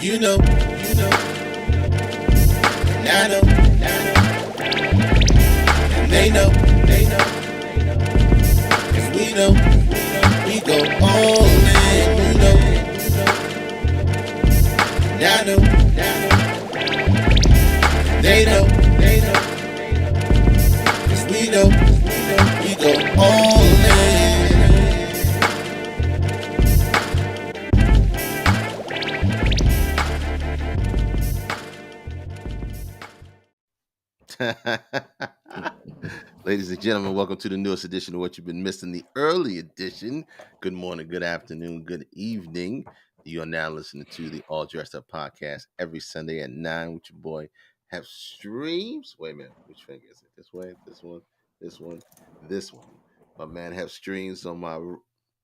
You know, and I know, and they know, 'cause we go all in. And I know, they know, 'cause we go all in. Ladies and gentlemen, welcome to the newest edition of What You've Been Missing, the early edition. Good morning, good afternoon, good evening. You are now listening to the All Dressed Up podcast every Sunday at 9 with your boy Have Streams. Wait a minute, which finger is it? This way, this one, this one, this one. My man Have Streams on my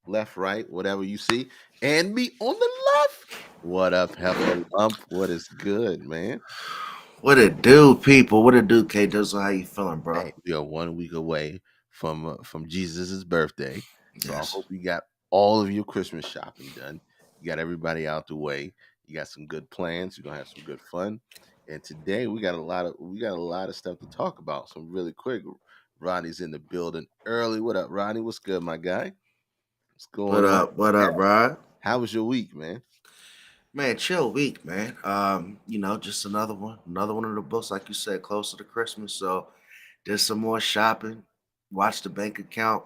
left, right, whatever you see, and me on the left. What up, Heifer Lump? What is good, man? What it do, people? What it do, K Dizzle? How you feeling, bro? Hey, we are 1 week away from Jesus's birthday, so I Yes. hope you got all of your Christmas shopping done. You got everybody out the way. You got some good plans. You're gonna have some good fun. And today we got a lot of stuff to talk about. So really quick, Ronnie's in the building early. What up, Ronnie? What's good, my guy? What's What going on? up? What up, Rod? How was your week, man? Man, chill week, man. Just another one of the books, like you said, closer to Christmas. So did some more shopping, watch the bank account,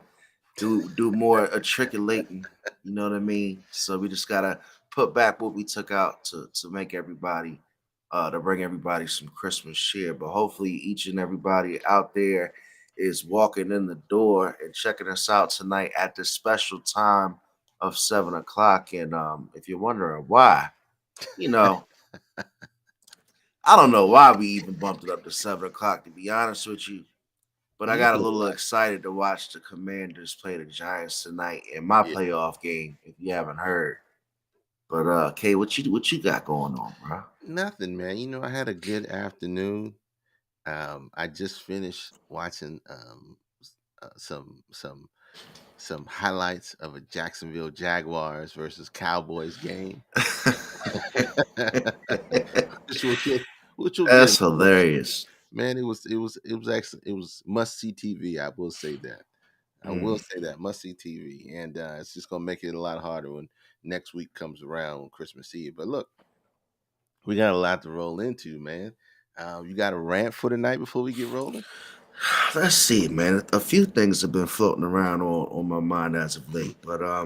do more matriculating. You know what I mean? So we just gotta put back what we took out to make everybody to bring everybody some Christmas cheer. But hopefully each and everybody out there is walking in the door and checking us out tonight at this special time of 7 o'clock. And if you're wondering why, you know, I don't know why we even bumped it up to 7 o'clock, to be honest with you. But I You got a know little what? excited to watch the Commanders play the Giants tonight in my Yeah, playoff game, if you haven't heard. But Kay, what you got going on, bro? nothing, man. I had a good afternoon. I just finished watching some highlights of a Jacksonville Jaguars versus Cowboys game, which will get which will get That's hilarious. man. It was must see TV. I will say that. I will Mm. say that must see TV, and it's just gonna make it a lot harder when next week comes around on Christmas Eve. But look, we got a lot to roll into, man. You got a rant for the night before we get rolling? Let's see, man. A few things have been floating around on my mind as of late, but I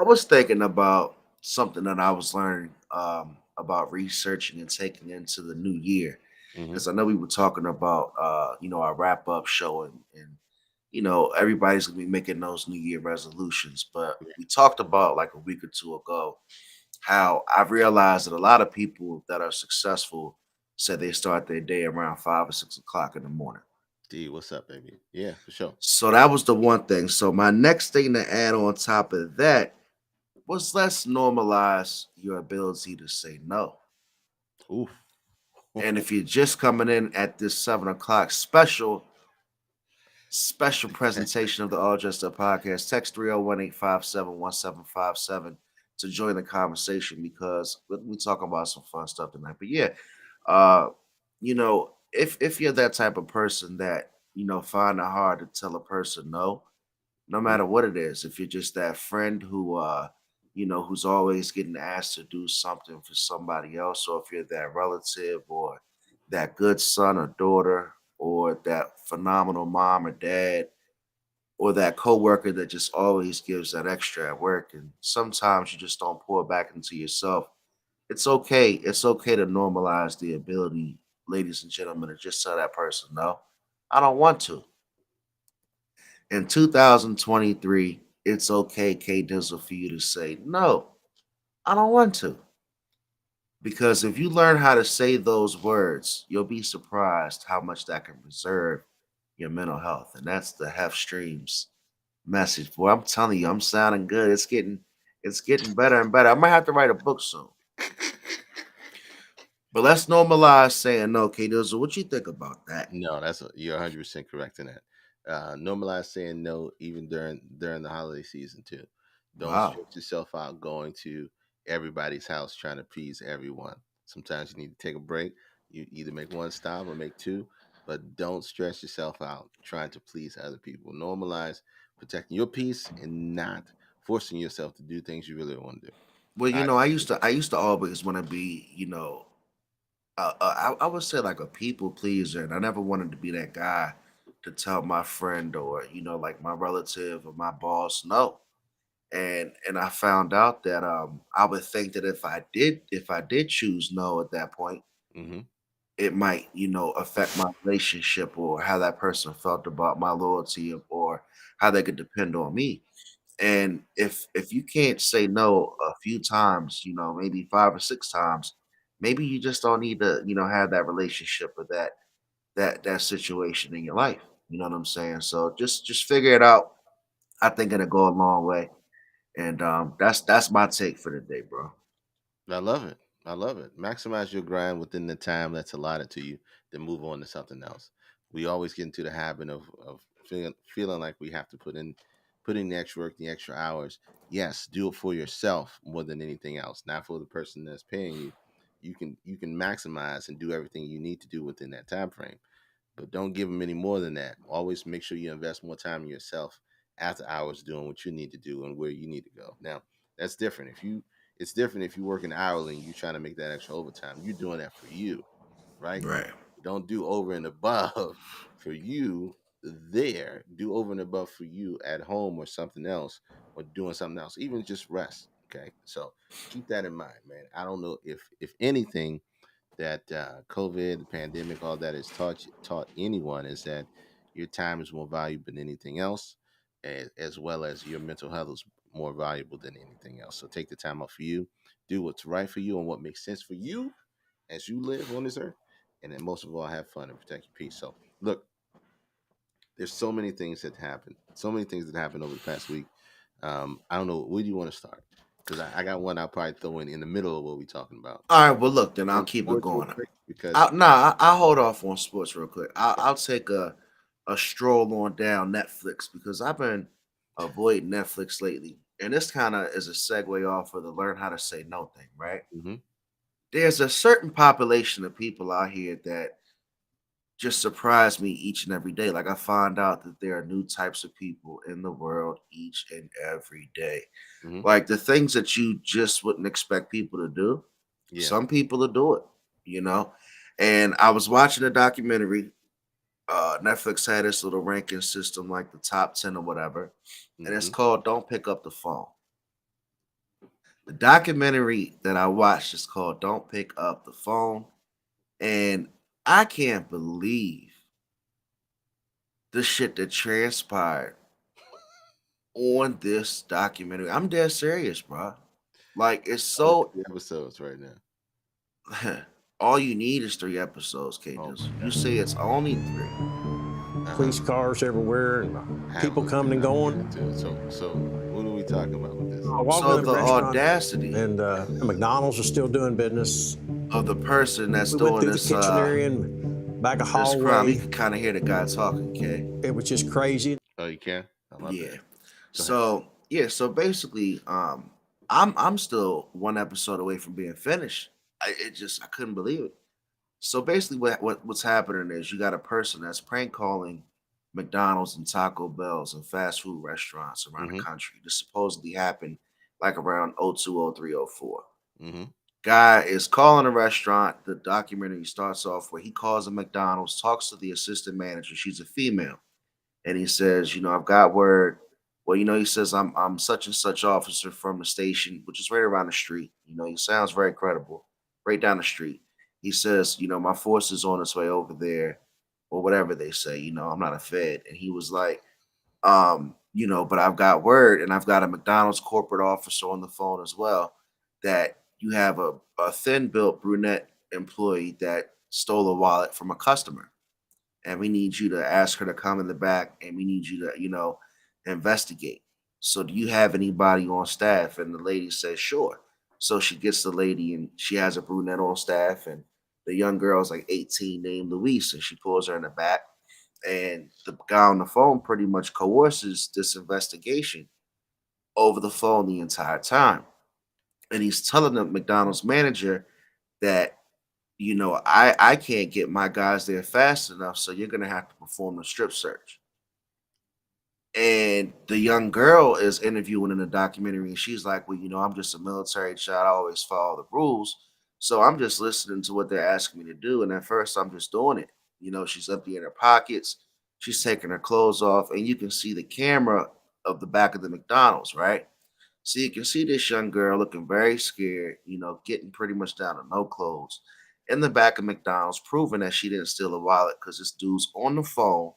was thinking about something that I was learning about researching and taking into the new year. Hmm. Because I know we were talking about our wrap up show and everybody's gonna be making those New Year resolutions. But we talked about like a week or two ago how I've realized that a lot of people that are successful said they start their day around 5 or 6 o'clock in the morning. D, what's up, baby? Yeah, for sure. So that was the one thing. So my next thing to add on top of that was let's normalize your ability to say no. Oof. And if you're just coming in at this 7 o'clock special presentation of the All Dressed Up podcast, text 301-857-1757 to join the conversation because we talking about some fun stuff tonight. But yeah, uh, if you're that type of person that, find it hard to tell a person no, no matter what it is, if you're just that friend who who's always getting asked to do something for somebody else, or if you're that relative or that good son or daughter or that phenomenal mom or dad or that coworker that just always gives that extra at work and sometimes you just don't pour back into yourself. It's okay. It's okay to normalize the ability, ladies and gentlemen, to just tell that person no. I don't want to. In 2023, it's okay, K Dizzle, for you to say, no, I don't want to. Because if you learn how to say those words, you'll be surprised how much that can preserve your mental health. And that's the Hef Streams message. Boy, I'm telling you, I'm sounding good. It's getting better and better. I might have to write a book soon. But let's normalize saying no, K Dizzle. What you think about that? No, you're 100% correct in that. Normalize saying no even during the holiday season too. Don't Wow. stress yourself out going to everybody's house trying to please everyone. Sometimes you need to take a break. You either make one stop or make two, but don't stress yourself out trying to please other people. Normalize protecting your peace and not forcing yourself to do things you really don't want to do. Well, All right. I used to always want to be, I would say like a people pleaser, and I never wanted to be that guy to tell my friend or like my relative or my boss no. And I found out that I would think that if I did choose no at that point, Hmm. it might affect my relationship or how that person felt about my loyalty or how they could depend on me. And if you can't say no a few times, maybe 5 or 6 times, maybe you just don't need to, have that relationship or that situation in your life. You know what I'm saying? So just figure it out. I think it'll go a long way. And that's my take for the day, bro. I love it. I love it. Maximize your grind within the time that's allotted to you, then move on to something else. We always get into the habit of feeling like we have to put in the extra work, the extra hours. Yes, do it for yourself more than anything else, not for the person that's paying you. You can maximize and do everything you need to do within that time frame, but don't give them any more than that. Always make sure you invest more time in yourself after hours doing what you need to do and where you need to go. Now, that's different. It's different if you work an hourly and you're trying to make that extra overtime. You're doing that for you, right? Right. Don't do over and above for you there. Do over and above for you at home or something else or doing something else. Even just rest. Okay. So keep that in mind, man. I don't know if anything that COVID, the pandemic, all that has taught anyone is that your time is more valuable than anything else, as well as your mental health is more valuable than anything else. So take the time out for you, do what's right for you and what makes sense for you as you live on this earth, and then most of all, have fun and protect your peace. So look, there's so many things that happened over the past week. I don't know, where do you want to start? Because I got one I'll probably throw in the middle of what we're talking about. All right. Well, look, then I'll Want keep it sports real going. quick because I'll hold off on sports real quick. I'll take a stroll on down Netflix because I've been avoiding Netflix lately, and this kind of is a segue off of the learn how to say no thing, right? hmm There's a certain population of people out here that just surprise me each and every day. Like I find out that there are new types of people in the world each and every day. hmm Like the things that you just wouldn't expect people to do, yeah. some people will do it, you know. And I was watching a documentary. Netflix had this little ranking system, like the top 10 or whatever, and it's hmm called "Don't Pick Up the Phone." The documentary that I watched is called "Don't Pick Up the Phone," and I can't believe the shit that transpired on this documentary. I'm dead serious, bro. Like it's Only so. 3 episodes right now. All you need is 3 episodes, Oh Cages. my You god. say it's only three. Uh-huh. Police cars everywhere and I haven't people looked coming and into going. it too. So what are we talking about with this? I walk So in a the restaurant audacity and McDonald's is still doing business. of the person that's We went doing through the this kitchen area and back a this crime, you hallway. can kind of hear the guy talking, okay? It was just crazy. Oh, you can? Oh, my Yeah. bad. Go ahead. So yeah, so basically, I'm still one episode away from being finished. I couldn't believe it. So basically, what's happening is you got a person that's prank calling McDonald's and Taco Bell's and fast food restaurants around the hmm country. This supposedly happened like around '02, '03, '04. hmm Guy is calling a restaurant. The documentary starts off where he calls a McDonald's, talks to the assistant manager. She's a female, and he says, I've got word. Well, he says I'm such and such officer from the station, which is right around the street. He sounds very credible, right down the street. He says, my force is on its way over there, or whatever they say. I'm not a Fed, and he was like, but I've got word, and I've got a McDonald's corporate officer on the phone as well, that you have a thin built brunette employee that stole a wallet from a customer. And we need you to ask her to come in the back and we need you to, investigate. So do you have anybody on staff? And the lady says, sure. So she gets the lady and she has a brunette on staff and the young girl's like 18 named Louise and she pulls her in the back and the guy on the phone pretty much coerces this investigation over the phone the entire time. and he's telling the McDonald's manager that, I can't get my guys there fast enough, so you're gonna have to perform the strip search. And the young girl is interviewing in the documentary, and she's like, "Well, I'm just a military child. I always follow the rules. So I'm just listening to what they're asking me to do. And at first, I'm just doing it. She's emptying her pockets, she's taking her clothes off, and you can see the camera of the back of the McDonald's, right? So you can see this young girl looking very scared, getting pretty much down to no clothes in the back of McDonald's, proving that she didn't steal a wallet because this dude's on the phone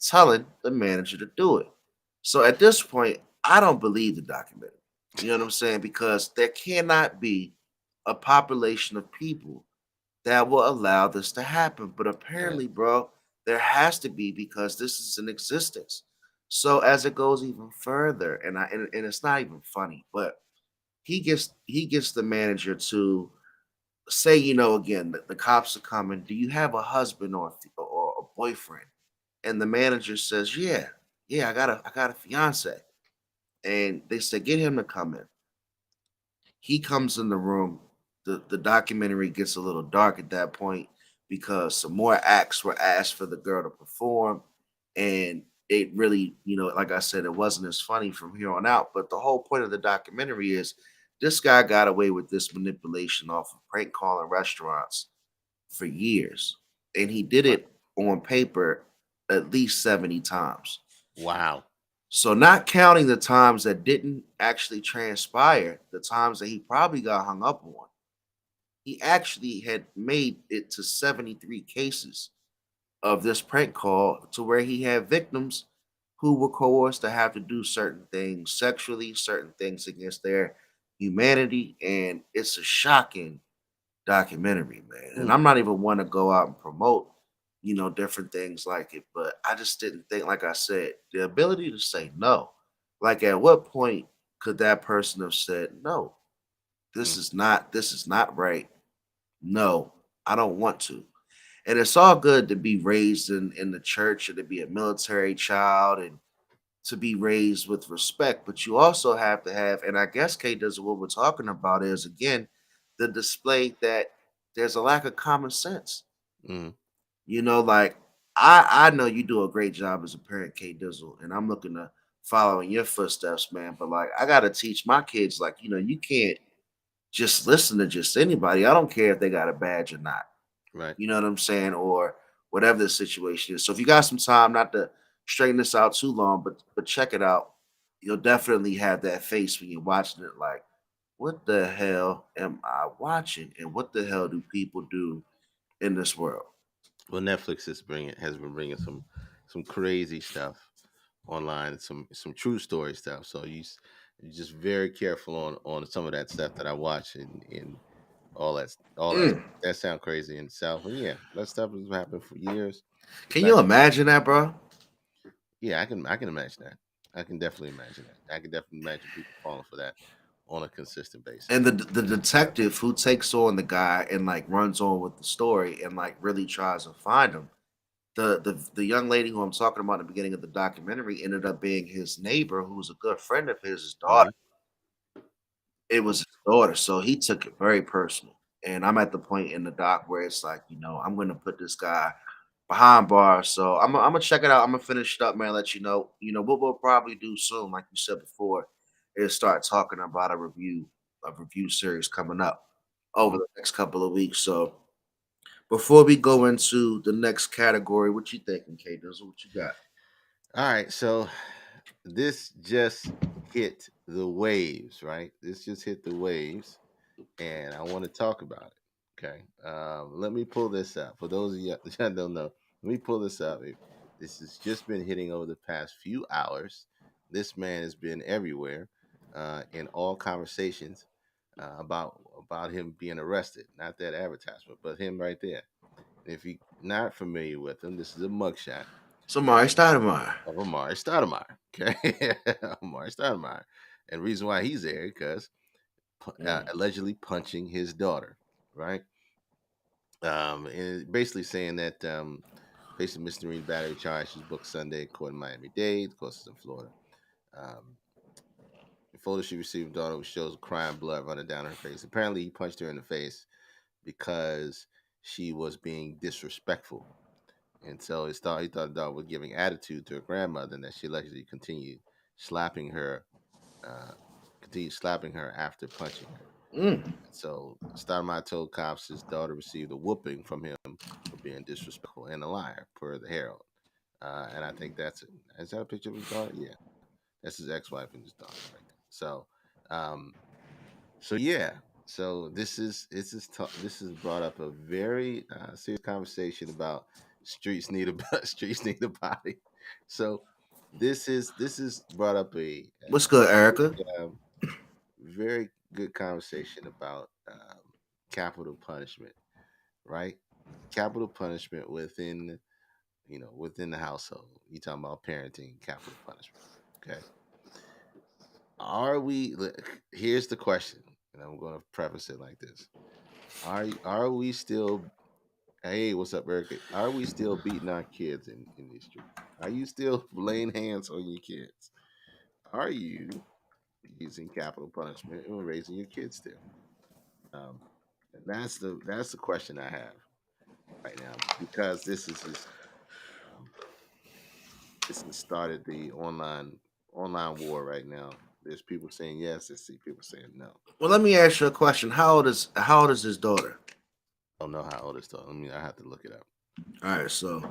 telling the manager to do it. So at this point, I don't believe the documentary. You know what I'm saying? Because there cannot be a population of people that will allow this to happen. But Right. apparently, bro, there has to be because this is in existence. So as it goes even further, and it's not even funny, but he gets the manager to say, again, the cops are coming. Do you have a husband or a boyfriend? And the manager says, yeah, yeah, I got a fiance. And they said, get him to come in. He comes in the room. The documentary gets a little dark at that point because some more acts were asked for the girl to perform. And it really, like I said, it wasn't as funny from here on out. But the whole point of the documentary is this guy got away with this manipulation off of prank calling restaurants for years. And he did Right. it on paper at least 70 times. Wow. So not counting the times that didn't actually transpire, the times that he probably got hung up on, he actually had made it to 73 cases of this prank call to where he had victims who were coerced to have to do certain things sexually, certain things against their humanity. And it's a shocking documentary, man. And Mm. I'm not even one to go out and promote, different things like it, but I just didn't think, like I said, the ability to say no. Like at what point could that person have said, no, Mm. this is not right. No, I don't want to. And it's all good to be raised in the church and to be a military child and to be raised with respect, but you also have to have, and I guess Kate does what we're talking about is again the display that there's a lack of common sense. Mm. Like I know you do a great job as a parent, Kate Dizzle, and I'm looking to follow in your footsteps, man. But like I gotta teach my kids, like, you can't just listen to just anybody. I don't care if they got a badge or not. Right. You know what I'm saying? Or whatever the situation is. So if you got some time, not to straighten this out too long, but check it out. You'll definitely have that face when you're watching it like, what the hell am I watching? And what the hell do people do in this world? Well, Netflix has been bringing some crazy stuff online, some true story stuff. So you're just very careful on some of that stuff that I watch and all that Mm. that sound crazy in itself. And yeah, that stuff has happened for years. Can you Back imagine that, bro? Yeah, I can imagine that. I can definitely imagine that. I can definitely imagine people falling for that on a consistent And basis. the detective who takes on the guy and like runs on with the story and like really tries to find him. The young lady who I'm talking about in the beginning of the documentary ended up being his neighbor, who was a good friend of his daughter. Hmm. It was his daughter, so he took it very personal. And I'm at the point in the doc where it's like, I'm going to put this guy behind bars. So I'm gonna check it out. I'm gonna finish it up, man. Let you know. What we'll probably do soon, like you said before, is start talking about a review series coming up over the next couple of weeks. So before we go into the next category, what you thinking, Kate? What you got? All right, so this just hit the waves, right? This just hit the waves, and I want to talk about it. Okay, let me pull this up. For those of you that don't know, let me pull this up. This has just been hitting over the past few hours. This man has been everywhere in all conversations about him being arrested. Not that advertisement, but him right there. If you're not familiar with him, this is a mugshot Somebody started mine. of Amari Stoudemire. Okay, Amari Stoudemire, and the reason why he's there because Mm. allegedly punching his daughter, right? And basically saying that facing misdemeanor battery charge was booked Sunday, court in Miami Dade, of course, it's in Florida. Um, photo she received daughter shows crying blood running down her face. Apparently, he punched her in the face because she was being disrespectful, and so he thought the daughter was giving attitude to her grandmother, and that she allegedly slapping her, uh, continued slapping her after punching her. Mm. So Stoudemire told cops his daughter received a whooping from him for being disrespectful and a liar, per the Herald. And I think that's it. Is that a picture of his daughter? Yeah, that's his ex-wife and his daughter right there. So, um, so yeah. So this has brought up a very serious conversation about streets need a streets need a body. So this is brought up What's good, Erica? um, very good conversation about capital punishment, right? Capital punishment within within the household. You talking about parenting, capital punishment. Okay. Are we? Here's the question, and I'm going to preface it like this: are we still? Hey, what's up, Eric? Are we still beating our kids in these streets? Are you still laying hands on your kids? Are you using capital punishment and raising your kids still? Um, and that's the question I have right now, because um, this has started the online war right now. There's people saying yes, there's people saying no. Well, let me ask you a question. How old is his daughter? I don't know how old it's still. I mean, I have to look it up. All right, so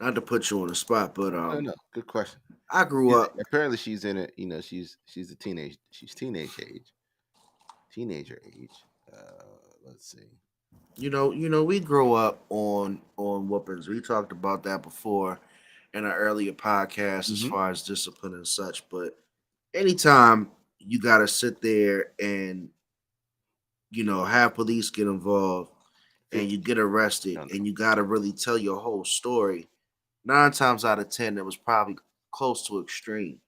not to put you on the spot, but No, no, good question. I grew up. Apparently, she's in it. She's a teenage. She's teenager age. Let's see. We grow up on whoopings. We talked about that before in an earlier podcast as Mhm. far as discipline and such. But anytime you got to sit there and have police get involved and you get arrested No, no. and you got to really tell your whole story, 9 times out of 10 it was probably close to extreme.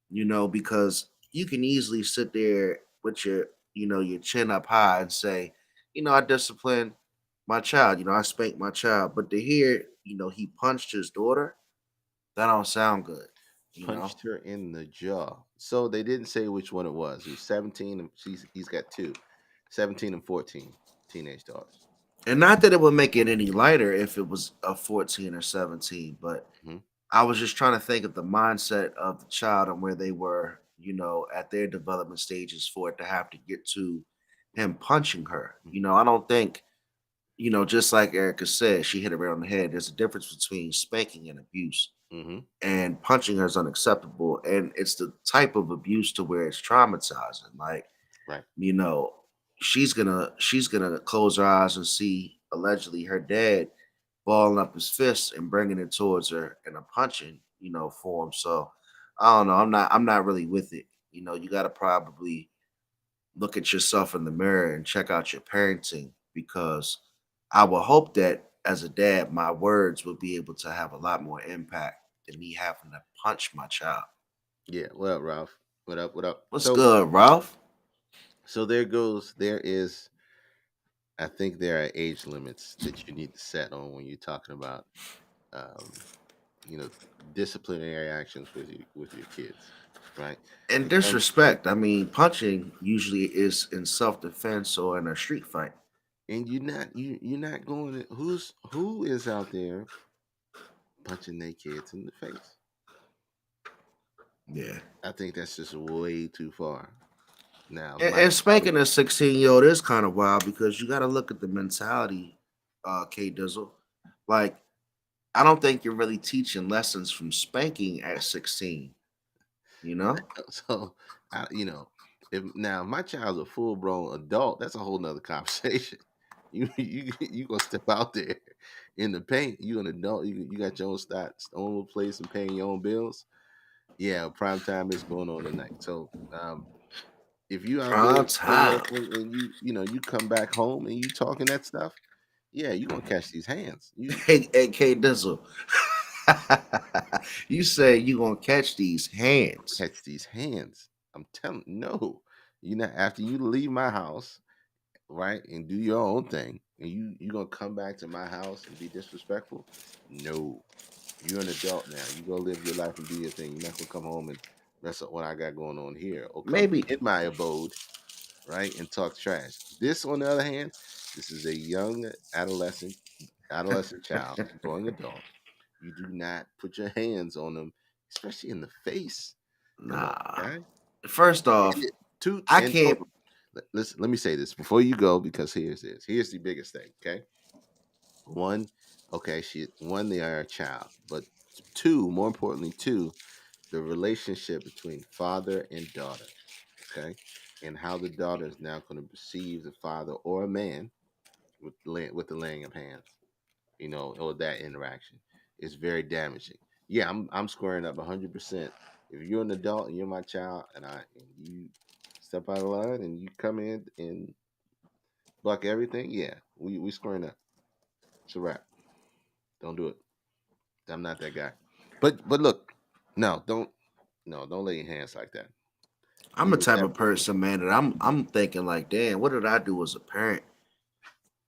Because you can easily sit there with your chin up high and say, I disciplined my child, I spanked my child. But to hear, he punched his daughter, that don't sound good, you know. Punched her in the jaw. So they didn't say which one it was. He was 17 and he's got two, 17 and 14 teenage daughters. And not that it would make it any lighter if it was a 14 or 17, but Hmm. I was just trying to think of the mindset of the child and where they were, at their development stages for it to have to get to him punching her. I don't think, just like Erica said, she hit her right on the head. There's a difference between spanking and abuse, Hmm. and punching her is unacceptable. And it's the type of abuse to where it's traumatizing. Like, Right. you know, she's gonna close her eyes and see allegedly her dad balling up his fists and bringing it towards her in a punching, form. So I don't know. I'm not really with it. You got to probably look at yourself in the mirror and check out your parenting, because I would hope that as a dad, my words would be able to have a lot more impact than me having to punch my child. Yeah. What up, Ralph? What up? What up? What's good, Ralph? So there goes. There is. I think there are age limits that you need to set on when you're talking about, um, you know, disciplinary actions with your kids, right? And Because disrespect. I mean, punching usually is in self defense or in a street fight. and you're not going to, who is out there punching their kids in the face. Yeah. I think that's just way too far. Now, And spanking a 16-year-old is kind of wild, because you got to look at the mentality, K Dizzle. Like, I don't think you're really teaching lessons from spanking at 16, you know? so if now my child's a full grown adult, that's a whole nother conversation. You gonna step out there in the paint. You an adult. You got your own stats, own place, and paying your own bills. Yeah, prime time is going on tonight. So if you out there Prime doing time. that thing and you come back home and you talking that stuff, yeah, you gonna catch these hands. You Hey, K Dizzle. You say you going to catch these hands. catch these hands. I'm telling no. You not after you leave my house, right, and do your own thing, and you gonna come back to my house and be disrespectful? No. You're an adult now. You go live your life and do your thing. You're not gonna come home and That's what I got going on here. Or come Maybe. in my abode, right, and talk trash. This, on the other hand, this is a young adolescent child, growing adult. You do not put your hands on them, especially in the face. Come on, Nah. guy. First And off, two I and can't. hold on. Listen, let me say this before you go, because here's this. Here's the biggest thing. Okay, one, okay, one, they are a child, but two, more importantly, two, the relationship between father and daughter. Okay, and how the daughter is now going to perceive the father or a man with the laying of hands, or that interaction is very damaging. Yeah, I'm squaring up 100%. If you're an adult and you're my child, and you step out of line and you come in and buck everything, yeah, we squaring up. It's a wrap. Don't do it. I'm not that guy. But look, no, don't lay your hands like that. I'm You the will type of never. person, man, that I'm thinking like, damn, what did I do as a parent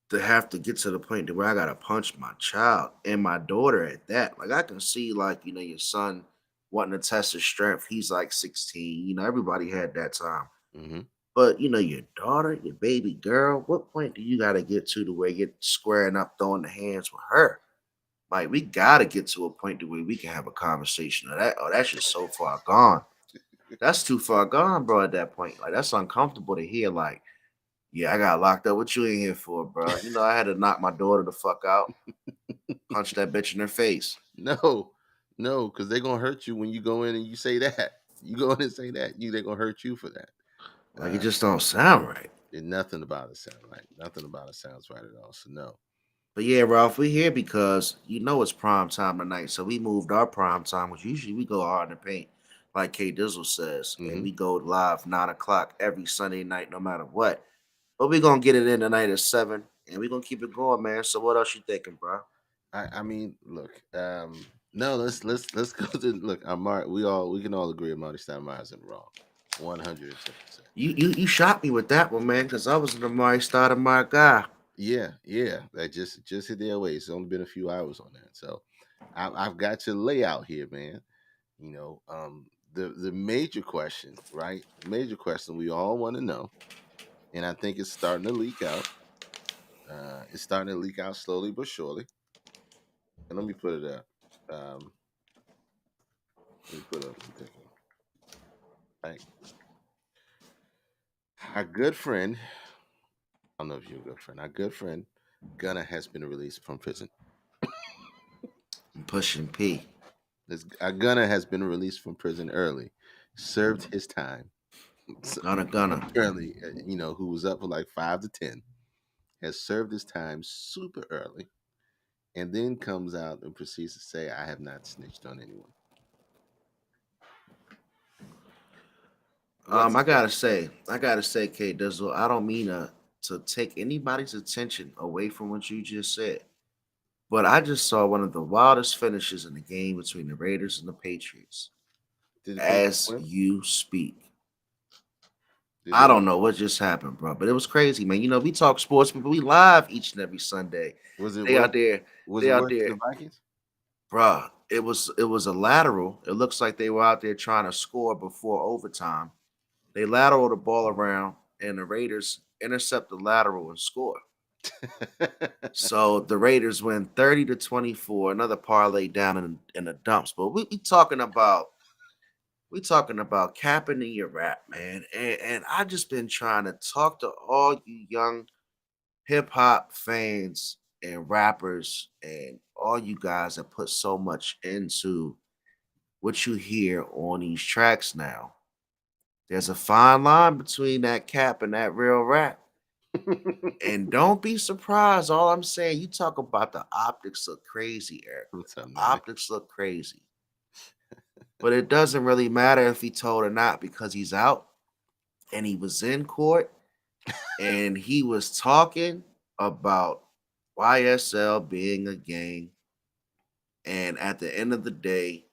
to have to get to the point to where I gotta punch my child and my daughter at that? Like, I can see, like, your son wanting to test his strength. He's like 16. Everybody had that time. Hmm. But your daughter, your baby girl, what point do you gotta get to where you're squaring up, throwing the hands with her? Like, we gotta get to a point to where we can have a conversation of that. Oh, that's just so far gone. That's too far gone, bro. At that point, like, that's uncomfortable to hear. Like, yeah, I got locked up. What you in here for, bro? I had to knock my daughter the fuck out, punch that bitch in her face. No, no, because they're gonna hurt you when you go in and you say that. You go in and say that, they're gonna hurt you for that. Like, it Uh, just don't sound right. and nothing about it sounds right. Nothing about it sounds right at all. So no. But yeah, Ralph, we here because it's prime time tonight. So we moved our prime time, which usually we go hard in the paint, like K Dizzle says, and Hmm. we go live 9 o'clock every Sunday night, no matter what. But we gonna get it in tonight at 7, and we gonna keep it going, man. So what else you thinking, bro? I mean, look, no, let's go to look. Amar, we can all agree Amari Stoudemire isn't wrong, 110%. You shot me with that one, man, because I was an Amari Stoudemire guy. Yeah, yeah, that just hit the airways. It's only been a few hours on that, so I've got your layout here, man. The major question, right? The major question we all want to know, and I think it's starting to leak out. It's starting to leak out slowly but surely. And let me put it up. Let me put up. Let me take it. Right. Our good friend, I don't know if you're a good friend. Our good friend, Gunna, has been released from prison. I'm pushing P. Our Gunna has been released from prison early, served his time. So, Gunna. apparently, who was up for like 5 to 10, has served his time super early, and then comes out and proceeds to say, "I have not snitched on anyone." What's I gotta say, Kate Dizzle, I don't mean to take anybody's attention away from what you just said, but I just saw one of the wildest finishes in the game between the Raiders and the Patriots. Did the Patriots As win? you speak, Did they I win? don't know what just happened, bro, but it was crazy, man. We talk sports, but we live each and every Sunday. Was it They worth? out there, Was they it out worth there, the Vikings? bruh. It was a lateral. It looks like they were out there trying to score before overtime. They lateral the ball around, and the Raiders intercept the lateral and score. So the Raiders win 30-24. Another parlay down in the dumps. But we talking about capping in your rap, man. And I just been trying to talk to all you young hip hop fans and rappers and all you guys that put so much into what you hear on these tracks now. There's a fine line between that cap and that real rap. And don't be surprised. All I'm saying, you talk about the optics look crazy, Eric. What's The up, Nelly? optics look crazy. But it doesn't really matter if he told or not because he's out and he was in court and he was talking about YSL being a gang. And at the end of the day,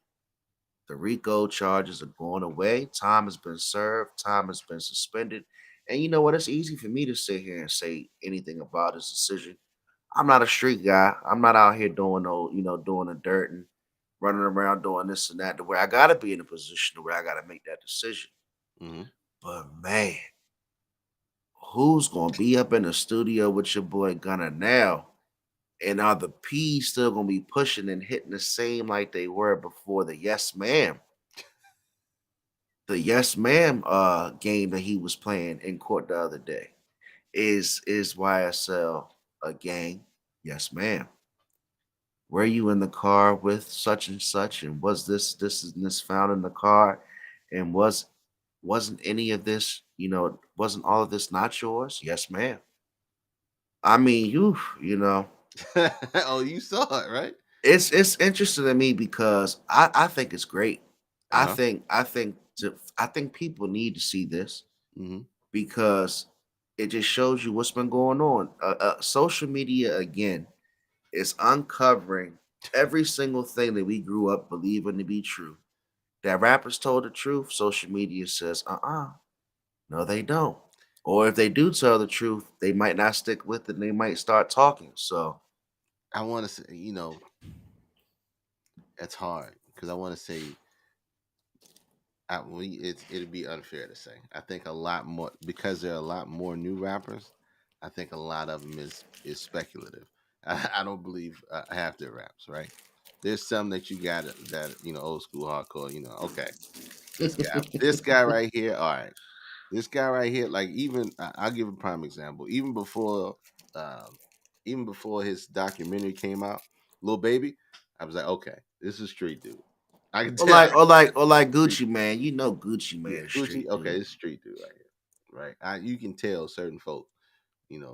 the RICO charges are going away. Time has been served. Time has been suspended. And you know what? It's easy for me to sit here and say anything about his decision. I'm not a street guy. I'm not out here doing no, doing the dirt. running around doing this and that, to where I gotta be in a position to where I gotta make that decision. Hmm. But man, who's gonna be up in the studio with your boy Gunna now? And are the P's still gonna be pushing and hitting the same like they were before the Yes Ma'am? The Yes Ma'am game that he was playing in court the other day. Is YSL a gang? Yes, ma'am. Were you in the car with such and such? And was this and this found in the car? And wasn't any of this, wasn't all of this not yours? Yes, ma'am. I mean, Oh, you saw it, right? it's interesting to me because I think it's great. I Uh-huh. think I think I think people need to see this Hmm. because it just shows you what's been going on. Social media again is uncovering every single thing that we grew up believing to be true. That rappers told the truth, social media says, no, they don't. Or if they do tell the truth, they might not stick with it and they might start talking. So, I want to say, it's hard because I want to say it'd be unfair to say. I think a lot more because there are a lot more new rappers. I think a lot of them is speculative. I don't believe half their raps. Right? There's some that you got that old school hardcore. Okay, this guy right here. All right, this guy right here. Like I'll give a prime example. Um, even before his documentary came out, Lil Baby, I was like, okay, this is street dude. I can or tell. like, or like, or like Street. Gucci Man, Gucci Yeah, Man is Gucci. street Okay, dude. it's street dude right here, right? You can tell certain folk,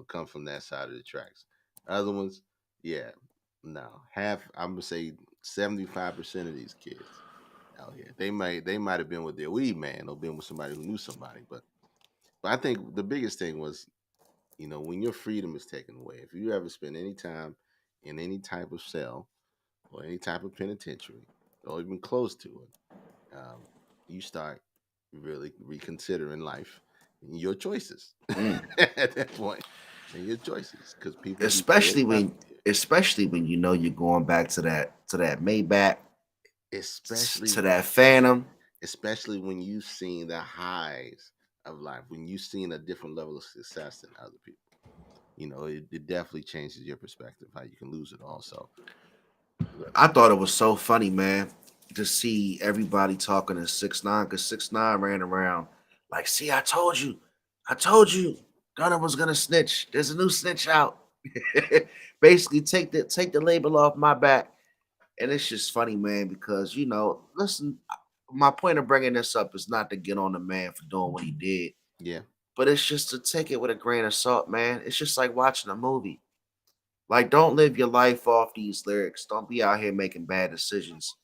come from that side of the tracks. Other ones, yeah, no. Half, I'm gonna say 75% of these kids out here, they might have been with their weed man or been with somebody who knew somebody, but I think the biggest thing was, when your freedom is taken away. If you ever spend any time in any type of cell or any type of penitentiary or even close to it, you start really reconsidering life and your choices Mm. at that point, and your choices because people do Especially terrible when, out here. especially when you're going back to that Maybach, Especially, to that Phantom. especially when you've seen the highs of life, when you've seen a different level of success than other people. It definitely changes your perspective how you can lose it all. So look, I thought it was so funny, man, to see everybody talking to 6ix9ine because 6ix9ine ran around like, see, I told you, Gunna was gonna snitch. There's a new snitch out. Basically, take the label off my back, and it's just funny, man, because listen, my point of bringing this up is not to get on the man for doing what he did, yeah. but it's just to take it with a grain of salt, man. It's just like watching a movie. Like, don't live your life off these lyrics. Don't be out here making bad decisions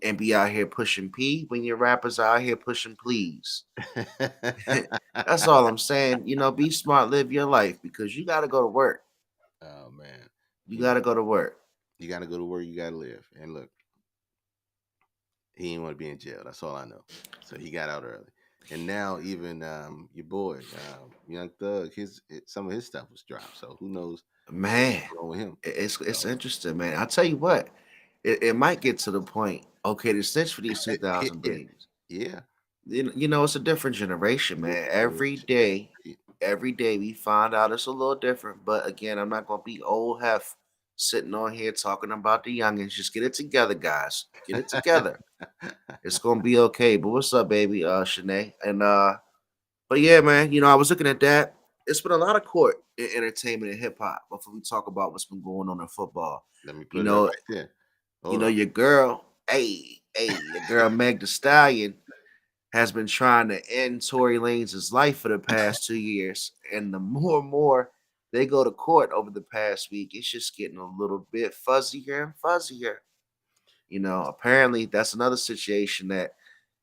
and be out here pushing P when your rappers are out here pushing please. That's all I'm saying. Be smart, live your life because you got to go to work. Oh man, You you got know to go to work. you got to go to work. You got to live. And look, he didn't want to be in jail. That's all I know. So he got out early. And now even your boy, Young Thug, some of his stuff was dropped. So who knows what's Man, going on with him? it's So interesting, man. I'll tell you what, it might get to the point, okay, to snitch for these 2,000 yeah, babies. yeah, It's a different generation, man. different generation. Every day we find out it's a little different. But again, I'm not gonna be old hef sitting on here talking about the youngins. Just get it together, guys. Get it together. It's gonna be okay. But what's up, baby? Shanae. And but yeah, man, I was looking at that. It's been a lot of court in entertainment and hip hop before we talk about what's been going on in football. Let me You put it up know, right there. Hold on. your girl, your girl Meg the Stallion has been trying to end Tory Lanez' life for the past 2 years. And the more and more they go to court over the past week, it's just getting a little bit fuzzier and fuzzier. Apparently that's another situation that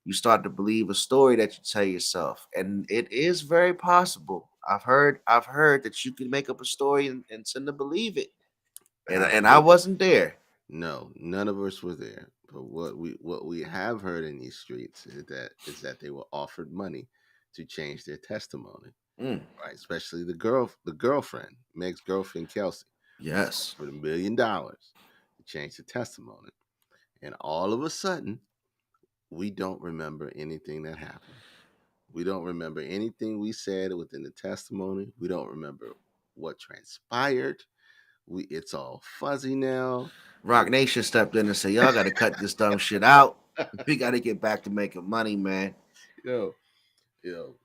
you start to believe a story that you tell yourself. And it is very possible. I've heard that you can make up a story and tend to believe it. And I Heard it. wasn't there. No, none of us were there. But what we have heard in these streets is that they were offered money to change their testimony, Mm, right? Especially the girlfriend, Meg's girlfriend Kelsey, was yes. offered $1 million to change the testimony. and all of a sudden, we don't remember anything that happened. We don't remember anything we said within the testimony. We don't remember what transpired. It's all fuzzy now. Rock Nation stepped in and said, "Y'all got to cut this dumb shit out. We got to get back to making money, man." Yo, yo.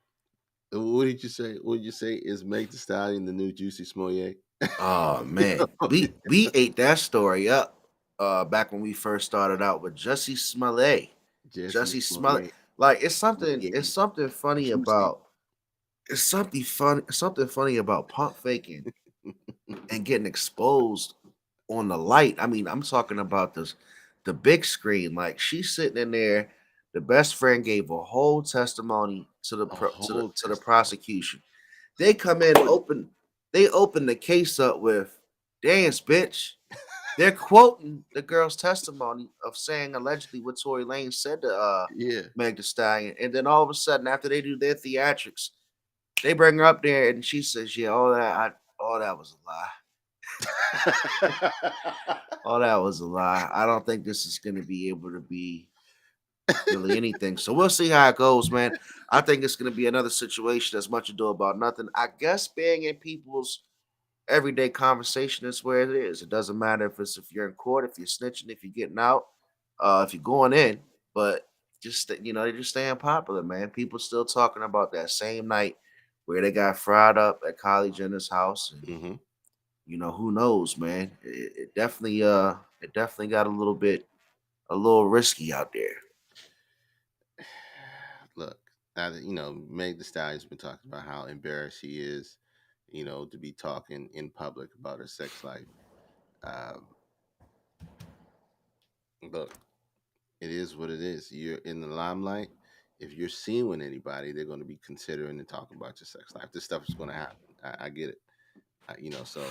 What did you say? What did you say? Is Meg the Stallion the new Juicy Smollette? Oh man, we ate that story up back when we first started out with Jussie Smollette. Jesse Jussie Smollette. Smollette. Like Smollette. it's something funny Juicy. about something funny about pump faking and getting exposed on the light. I mean, I'm talking about the big screen. Like she's sitting in there. The best friend gave a whole testimony to A whole the testimony. prosecution. They come in, open the case up with dance, bitch. They're quoting the girl's testimony of saying allegedly what Tory Lanez said to Yeah. Meg Thee Stallion. And then all of a sudden, after they do their theatrics, they bring her up there and she says, "Yeah, all that was a lie. All that was a lie. I don't think this is gonna be able to be really anything." So we'll see how it goes, man. I think it's gonna be another situation that's much ado about nothing. I guess being in people's everyday conversation is where it is. It doesn't matter if you're in court, if you're snitching, if you're getting out, if you're going in, but they're just staying popular, man. People still talking about that same night where they got fried up at Kylie Jenner's house, and hmm who knows, man. It definitely got a little risky out there. Look, Meg the Stallion's been talking about how embarrassed she is, to be talking in public about her sex life. Um, Look, it is what it is. You're in the limelight. If you're seen with anybody, they're going to be considering and talking about your sex life. This stuff is going to happen. I get it. So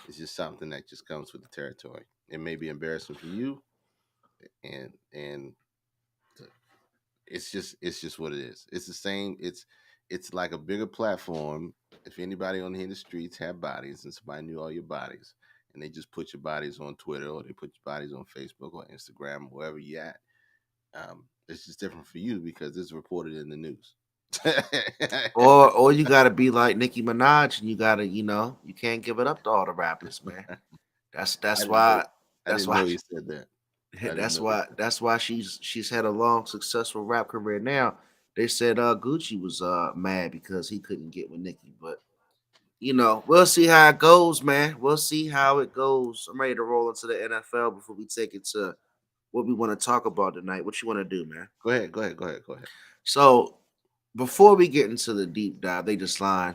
it's just something that just comes with the territory. It may be embarrassing for you, and it's just what it is. It's the same. It's like a bigger platform. If anybody on here in the streets have bodies and somebody knew all your bodies and they just put your bodies on Twitter or they put your bodies on Facebook or Instagram, wherever you at, it's just different for you because it's reported in the news. Or you gotta be like Nicki Minaj and you gotta, you can't give it up to all the rappers, man. That's I that's didn't know. why I that's didn't why know you said that. I didn't know you said that's why she's had a long successful rap career now. They said Gucci was mad because he couldn't get with Nicki, but we'll see how it goes, man. We'll see how it goes. I'm ready to roll into the NFL before we take it to what we want to talk about tonight. What you want to do, man? Go ahead. Go ahead. Go ahead. Go ahead. So before we get into the deep dive, they just line.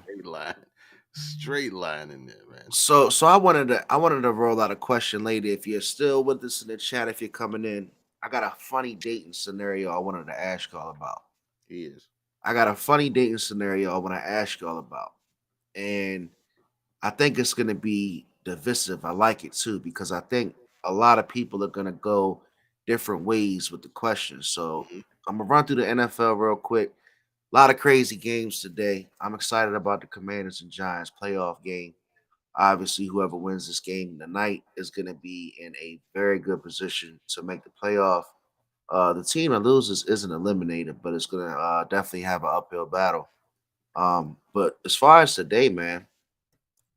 Straight line in there, man. So I wanted to roll out a question, lady. If you're still with us in the chat, if you're coming in, I got a funny dating scenario I wanted to ask y'all about. He is. I got a funny dating scenario I want to ask y'all about, and I think it's gonna be divisive. I like it too because I think a lot of people are gonna go different ways with the question. So Mhm. I'm gonna run through the NFL real quick. A lot of crazy games today. I'm excited about the Commanders and Giants playoff game. Obviously, whoever wins this game tonight is going to be in a very good position to make the playoff. The team that loses isn't eliminated, but it's going to definitely have an uphill battle. But as far as today, man,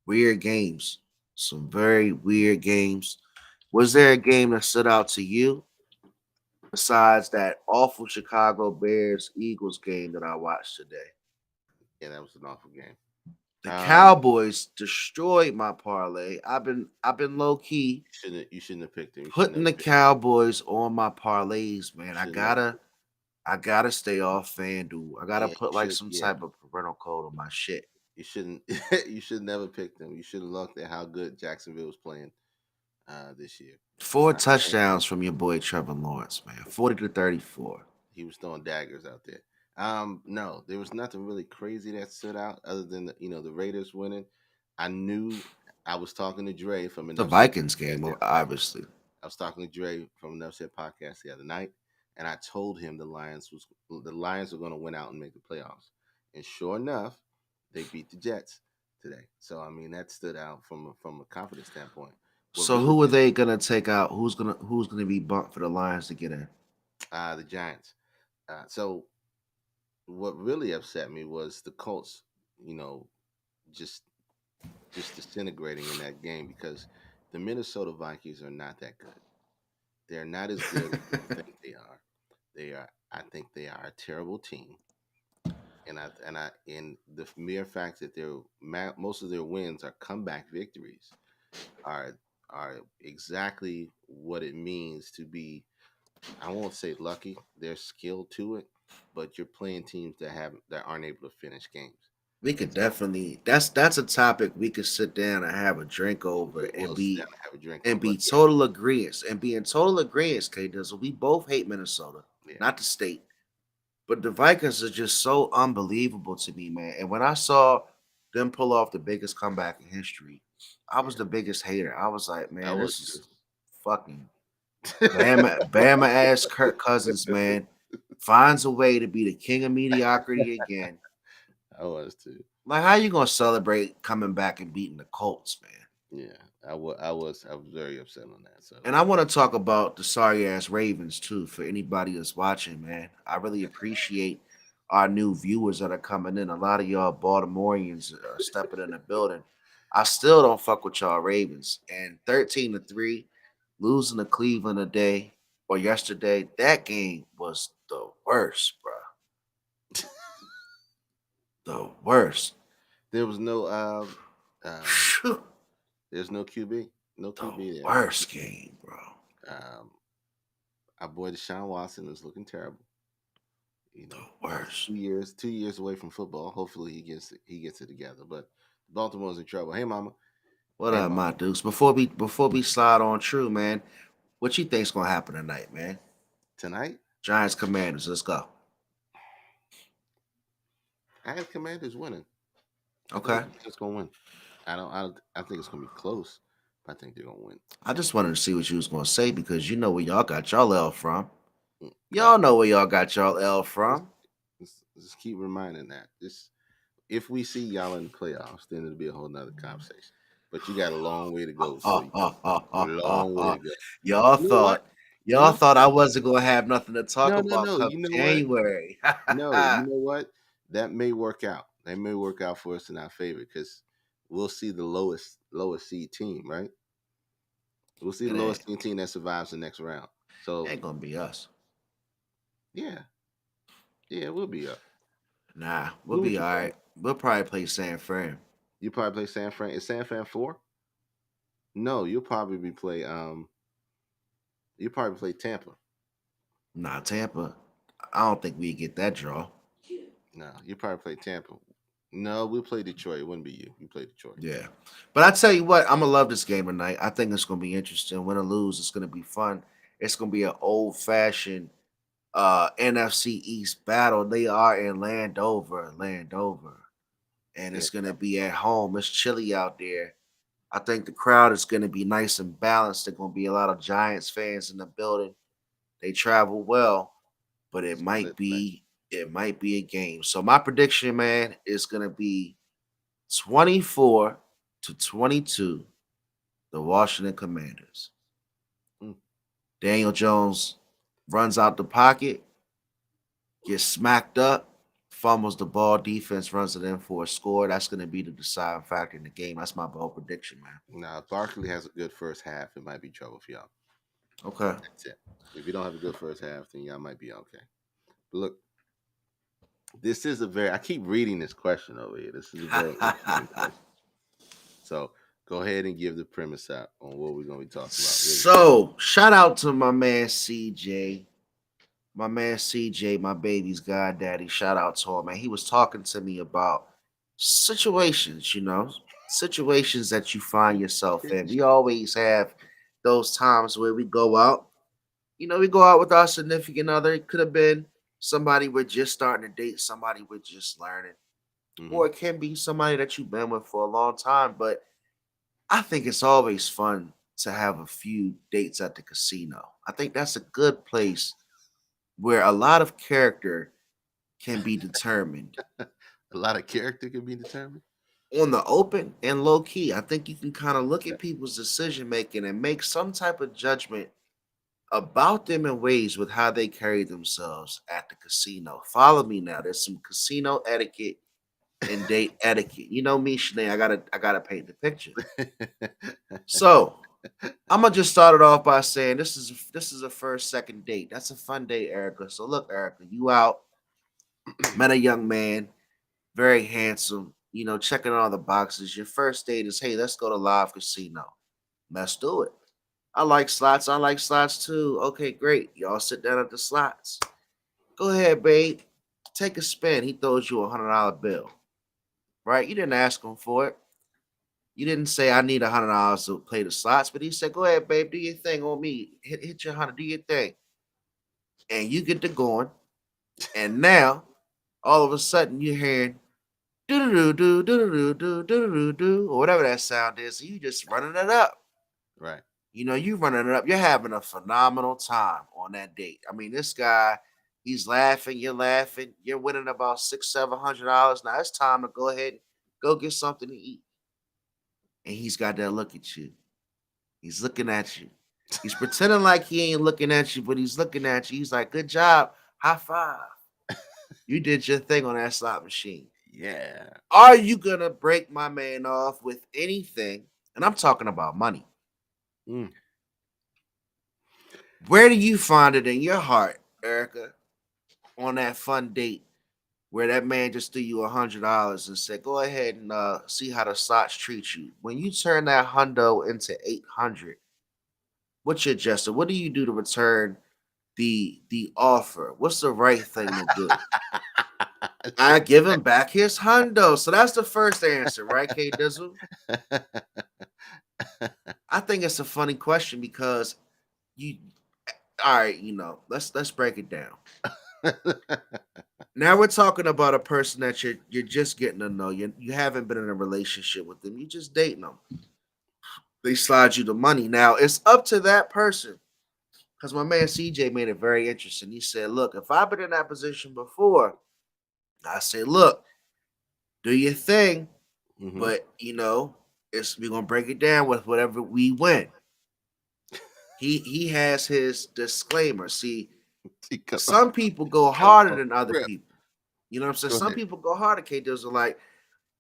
weird games, some very weird games. Was there a game that stood out to you besides that awful Chicago Bears Eagles game that I watched today? Yeah, that was an awful game. The Um, Cowboys destroyed my parlay. I've been low key you shouldn't have picked him. You should putting never the pick him. Cowboys on my parlays, You man. I should never gotta pick. I gotta stay off FanDuel. I gotta Yeah, put you like should. some Yeah, type of parental code on my shit. you shouldn't. You should never pick them. You should have looked at how good Jacksonville was playing this year. Four And touchdowns from your boy Trevor Lawrence, man. 40-34. he was throwing daggers out there. No, there was nothing really crazy that stood out other than the Raiders winning. I knew I was talking to Dre from The Enough Said Vikings podcast game, the other night. obviously. I was talking to Dre from Enough Said podcast the other night, and I told him the Lions were going to win out and make the playoffs. And sure enough, they beat the Jets today. So I mean that stood out from a confidence standpoint. what So really who are they gonna take out? Who's gonna be bumped for the Lions to get in? the Giants. So what really upset me was the Colts. You know, just just disintegrating in that game because the Minnesota Vikings are not that good. They're not as good as people think they are. They are. I think they are a terrible team, and the mere fact that most of their wins are comeback victories are exactly what it means to be. I won't say lucky. There's skill to it, but you're playing teams that aren't able to finish games, We and could so definitely. That's a topic we could sit down and have a drink over we'll and sit down be and have a drink and on. be But yeah, total agreements and be in total agreements, K Dizzle. We both hate Minnesota, yeah, not the state. But the Vikings are just so unbelievable to me, man. And when I saw them pull off the biggest comeback in history, I was yeah. the biggest hater. I was like, I man, was this too. is fucking Bama ass Kirk Cousins, man. Finds a way to be the king of mediocrity again. I was too. Like, how you gonna celebrate coming back and beating the Colts, man? Yeah, I was very upset on that. So And I want to talk about the sorry ass Ravens too. For anybody that's watching, man, I really appreciate our new viewers that are coming in. A lot of y'all Baltimoreans are stepping in the building. I still don't fuck with y'all Ravens. And 13-3, losing to Cleveland today or yesterday, that game was the worst, bro. The worst. there was no um Phew. there's no QB, no The QB there. worst game, bro. Um, our boy Deshaun Watson is looking terrible. You The know, he's worst. 2 years away from football. Hopefully he gets it together. But Baltimore's in trouble. Hey mama, What hey up, mama. my dudes? Before we slide on true, man, what you think's gonna happen tonight, man? Tonight, Giants Commanders, let's go. I have Commanders winning. I think Okay. the Commanders gonna win. I think it's gonna be close, but I think they're gonna win. I just wanted to see what you was gonna say because you know where y'all got y'all L from. Mm, Uh, Y'all know where y'all got y'all L just, from. just keep reminding that. This if we see y'all in the playoffs, then it'll be a whole nother conversation. But you got a long way to go before you long way to go. y'all You know what? thought You y'all know thought I wasn't gonna have nothing to talk no, no, about no. come You know what? January. No, you know what? That may work out. That may work out for us in our favor because we'll see the lowest seed team, right? We'll see the It ain't lowest seed team that survives the next round. So ain't gonna be us. yeah, yeah, we'll be up. Nah, we'll Who be would you all play? right. We'll probably play San Fran. You probably play San Fran. Is San Fran 4? No, you'll probably play Tampa. Nah, Tampa. I don't think we get that draw. No, you probably play Tampa. No, we'll play Detroit. It wouldn't be you. You play Detroit. Yeah. But I tell you what, I'm gonna love this game tonight. I think it's gonna be interesting. Win or lose, it's gonna be fun. It's gonna be an old fashioned NFC East battle. They are in Landover. And Yeah, it's gonna be at home. It's chilly out there. I think the crowd is gonna be nice and balanced. There's gonna be a lot of Giants fans in the building. They travel well, but it it's gonna be might lit tonight. be it might be a game. So my prediction, man, is gonna be 24-22, the Washington Commanders. Mm. Daniel Jones runs out the pocket, gets smacked up, fumbles the ball, defense runs it in for a score. That's going to be the deciding factor in the game. That's my bold prediction, man. Now, if Barkley has a good first half, it might be trouble for y'all. Okay. That's it. If you don't have a good first half, then y'all might be okay. But look, this is a very. I keep reading this question over here. This is a very interesting question. So go ahead and give the premise out on what we're going to be talking about. Really quick. So, shout out to my man CJ. My man CJ, my baby's goddaddy. Shout out to him, man. He was talking to me about situations, situations that you find yourself in. We always have those times where we go out. We go out with our significant other. It could have been somebody we're just starting to date, somebody we're just learning, Hmm. or it can be somebody that you've been with for a long time. But I think it's always fun to have a few dates at the casino. I think that's a good place where a lot of character can be determined. A lot of character can be determined. on the open and low key. I think you can kind of look at people's decision making and make some type of judgment about them in ways with how they carry themselves at the casino. Follow me now. There's some casino etiquette and date etiquette. You know me, Shanae. I gotta paint the picture. So I'm gonna just start it off by saying this is a first second date. That's a fun date, Erica. So look, Erica, you out, met a young man, very handsome, checking all the boxes. Your first date is, hey, let's go to live casino. Let's do it. I like slots. I like slots too. Okay, great. Y'all sit down at the slots. Go ahead, babe. Take a spin. He throws you $100 bill. Right? You didn't ask him for it. You didn't say I need $100 to play the slots, but he said, "Go ahead, babe, do your thing on me. Hit your 100, do your thing." And you get to going, and now all of a sudden you're hearing do do do do do do do do do or whatever that sound is. So you just running it up. Right. You running it up. You're having a phenomenal time on that date. I mean, this guy, he's laughing. You're laughing. You're winning about $600-700. Now it's time to go ahead and go get something to eat. And he's got that look at you. He's looking at you. He's pretending like he ain't looking at you, but he's looking at you. He's like, "Good job. High five. You did your thing on that slot machine." Yeah. Are you going to break my man off with anything? And I'm talking about money. Mm. Where do you find it in your heart, Erica, on that fun date where that man just threw you $100 and said, "Go ahead and see how the slots treat you"? When you turn that hundo into 800, what's your gesture? What do you do to return the offer? What's the right thing to do? I give him back his hundo. So that's the first answer, right, K Dizzle? I think it's a funny question because you all right, let's break it down. Now we're talking about a person that you're just getting to know. You haven't been in a relationship with them. You just dating them. They slide you the money. Now it's up to that person. Because my man CJ made it very interesting. He said, "Look, if I've been in that position before, I say, look, do your thing, Mhm. but we're gonna break it down with whatever we win." He has his disclaimer. See, some people go harder than other Rip. people. You know what I'm saying? Go Some ahead. people go harder. K Dills are like,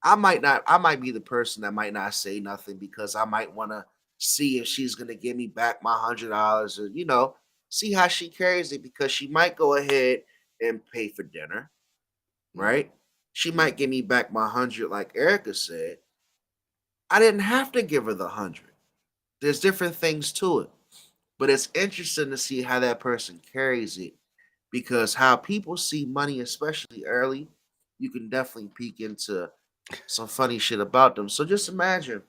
I might be the person that might not say nothing because I might want to see if she's gonna give me back my $100 or see how she carries it because she might go ahead and pay for dinner, right? She might give me back my 100, like Erica said. I didn't have to give her the 100. There's different things to it, but it's interesting to see how that person carries it because how people see money, especially early, you can definitely peek into some funny shit about them. So just imagine,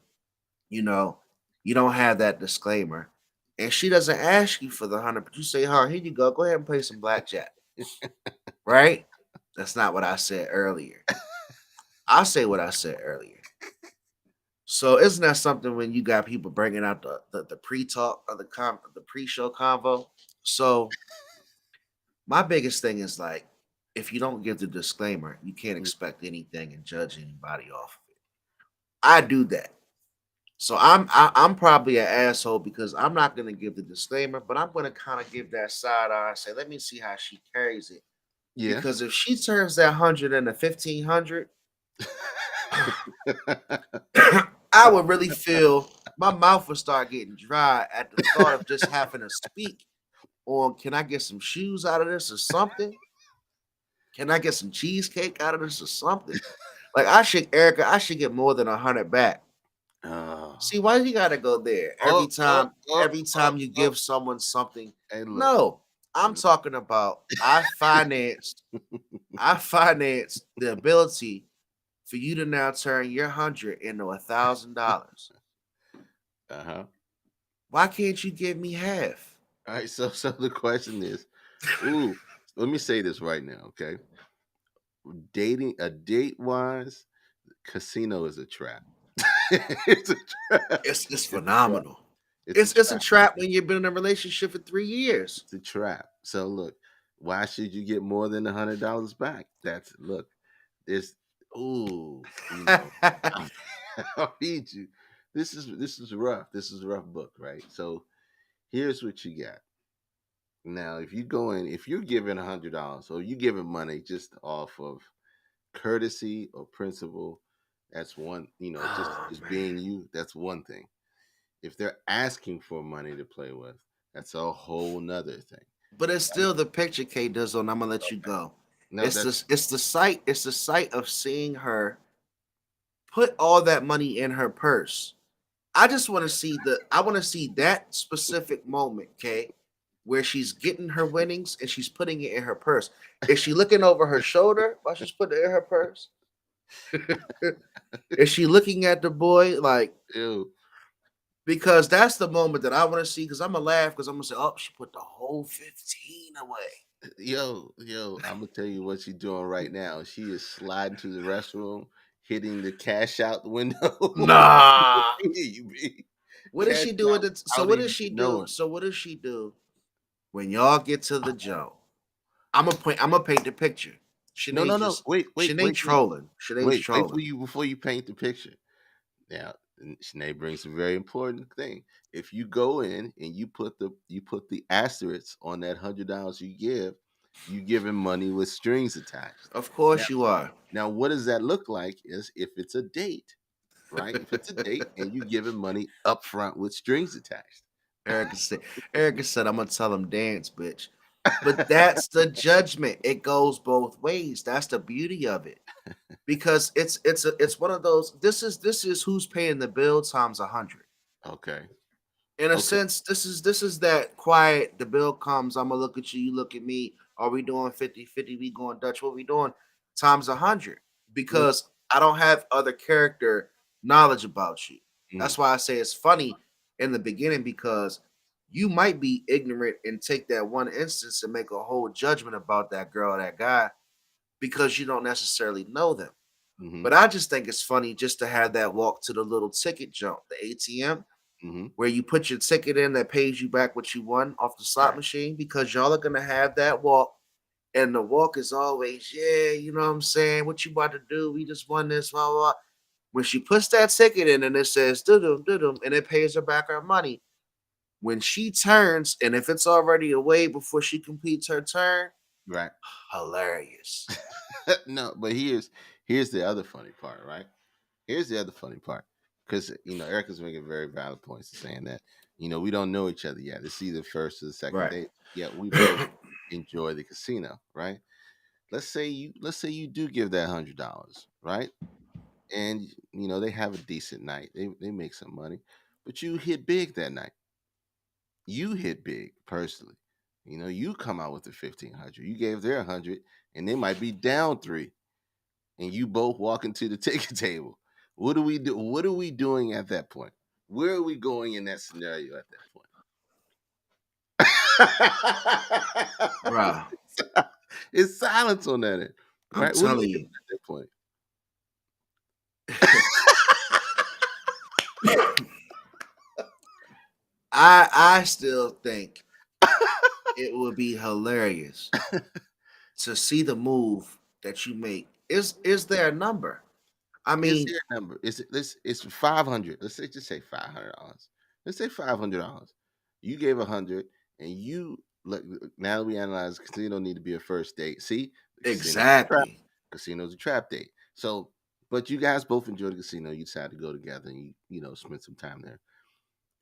you know, you don't have that disclaimer, and she doesn't ask you for the 100, but you say, "Huh, here you go. Go ahead and play some blackjack." Right? That's not what I said earlier. I say what I said earlier. So isn't that something when you got people bringing out the pre-talk or the pre-show convo? So my biggest thing is like, if you don't give the disclaimer, you can't Mm. expect anything and judge anybody off of it. I do that. So I'm probably an asshole because I'm not gonna give the disclaimer, but I'm gonna kind of give that side eye and say, let me see how she carries it. Yeah. Because if she turns that 100 into 1,500, I would really feel my mouth would start getting dry at the thought of just having to speak on, can I get some shoes out of this or something? Can I get some cheesecake out of this or something? Like Erica, I should get more than 100 back. Oh. See, why you gotta go there Oh, oh, oh, every oh, time you oh. give someone something? Hey, look. No, I'm talking about I financed the ability for you to now turn your 100 into $1,000. Uh-huh. Why can't you give me half? All right. So the question is, ooh, let me say this right now, okay? Date wise, casino is a trap. It's a trap. It's It's a trap. phenomenal. It's a It's a trap. trap when you've been in a relationship for 3 years. It's a trap. So look, why should you get more than $100 back? That's look. There's Ooh, you know, I'll read you. This is rough. This is a rough book, right? So here's what you got. Now, if you go in, if you're giving $100 or you giving money just off of courtesy or principle, that's one. Oh Just being man. you, that's one thing. If they're asking for money to play with, that's a whole nother thing. But it's Right? still the picture, K Dizzle, and I'm gonna let you go. No, It's the sight of seeing her put all that money in her purse. I want to see that specific moment, Kay, where she's getting her winnings and she's putting it in her purse. Is she looking over her shoulder while she's putting it in her purse? Is she looking at the boy like, ew. because that's the moment that I want to see, because I'm gonna laugh because I'm gonna say, oh, she put the whole 15 away. Yo, I'm gonna tell you what she's doing right now. She is sliding to the restroom, hitting the cash out the window. Nah. You be What does cash she do out so without what does even she do? knowing. So what does she do when y'all get to the Joe? I'm gonna paint the picture. No, Shanae no, no. just Shanae Wait. trolling. Shanae's Wait trolling. before you paint the picture. Now, Sinead brings a very important thing. If you go in and you put the asterisks on that $100 you giving money with strings attached. Of Now, course you are. now, what does that look like? Is if it's a date, right? If it's a date and you giving money up front with strings attached. Erica said, Erica said, I'm gonna tell him dance, bitch. But that's the judgment. It goes both ways. That's the beauty of it. Because it's one of those, this is who's paying the bill times 100. Okay, In a okay, sense, this is that quiet, the bill comes, I'm gonna look at you, you look at me. Are we doing 50-50? We going Dutch, what we doing? Times 100. yeah, Because I don't have other character knowledge about you. mm, That's why I say it's funny in the beginning, because you might be ignorant and take that one instance and make a whole judgment about that girl or that guy because you don't necessarily know them. mm-hmm, But I just think it's funny just to have that walk to the little ticket jump, the ATM, mm-hmm, where you put your ticket in that pays you back what you won off the slot right, machine, because y'all are gonna have that walk. And the walk is always, yeah, you know what I'm saying? What you about to do? We just won this, blah, blah, blah. When she puts that ticket in and it says doo-dum, and it pays her back her money, when she turns, and if it's already away before she completes her turn, right. hilarious. No, but here's the other funny part, right? Here's the other funny part, because Erica's making very valid points, saying that we don't know each other yet. It's either first or the second Right. date. Yet we both enjoy the casino, right? Let's say you do give that $100, right? And they have a decent night. They make some money, but you hit big that night. You hit big personally. You come out with the 1,500. You gave their 100, and they might be down three, and you both walk into the ticket table. What do we do? What are we doing at that point? Where are we going in that scenario at that point? Bruh, It's silence on that end, I'm right? What are we telling doing you. at that point? I still think it would be hilarious to see the move that you make. Is there a number? I Is mean, there a number? It's 500. Just say $500. Let's say $500. You gave 100, and you look. Now that we analyze, casino need to be a first date. See, the casino's a trap. exactly. Casino's a trap date. So, but you guys both enjoy the casino. You decide to go together, and you spend some time there.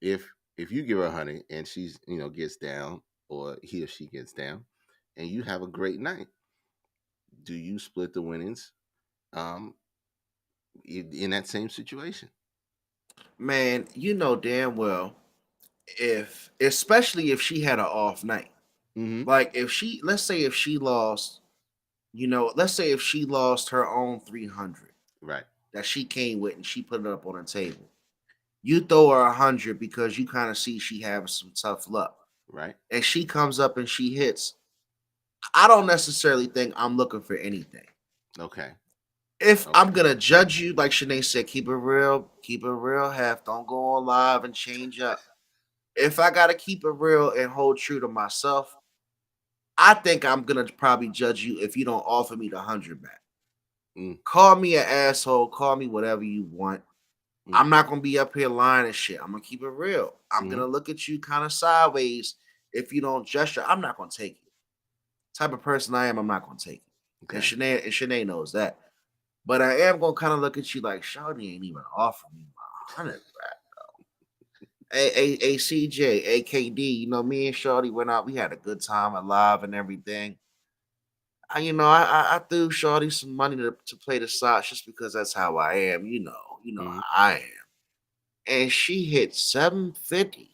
If you give her 100 and she's gets down, or he or she gets down, and you have a great night, do you split the winnings? Um, in that same situation. Man, you know damn well, if especially if she had an off night. Hmm. Like if she, let's say if she lost, let's say if she lost her own 300 Right. that she came with and she put it up on the table. You throw her 100 because you kind of see she having some tough luck. Right. And she comes up and she hits. I don't necessarily think I'm looking for anything. Okay. If I'm Okay. gonna judge you, like Shanae said, keep it real, half. Don't go on live and change up. If I gotta keep it real and hold true to myself, I think I'm gonna probably judge you if you don't offer me the 100 back. Mm, Call me an asshole. Call me whatever you want. mm, I'm not gonna be up here lying and shit. I'm gonna keep it real. I'm mhm. gonna look at you kind of sideways if you don't gesture. I'm not gonna take it. Type of person I am, I'm not gonna take it. And Okay. Shanae knows that. But I am gonna kind of look at you like Shawty ain't even offering me my 100. CJ, AKD, me and Shorty went out. We had a good time alive and everything. I threw Shorty some money to play the shots just because that's how I am. Mhm. How I am. And she hit 750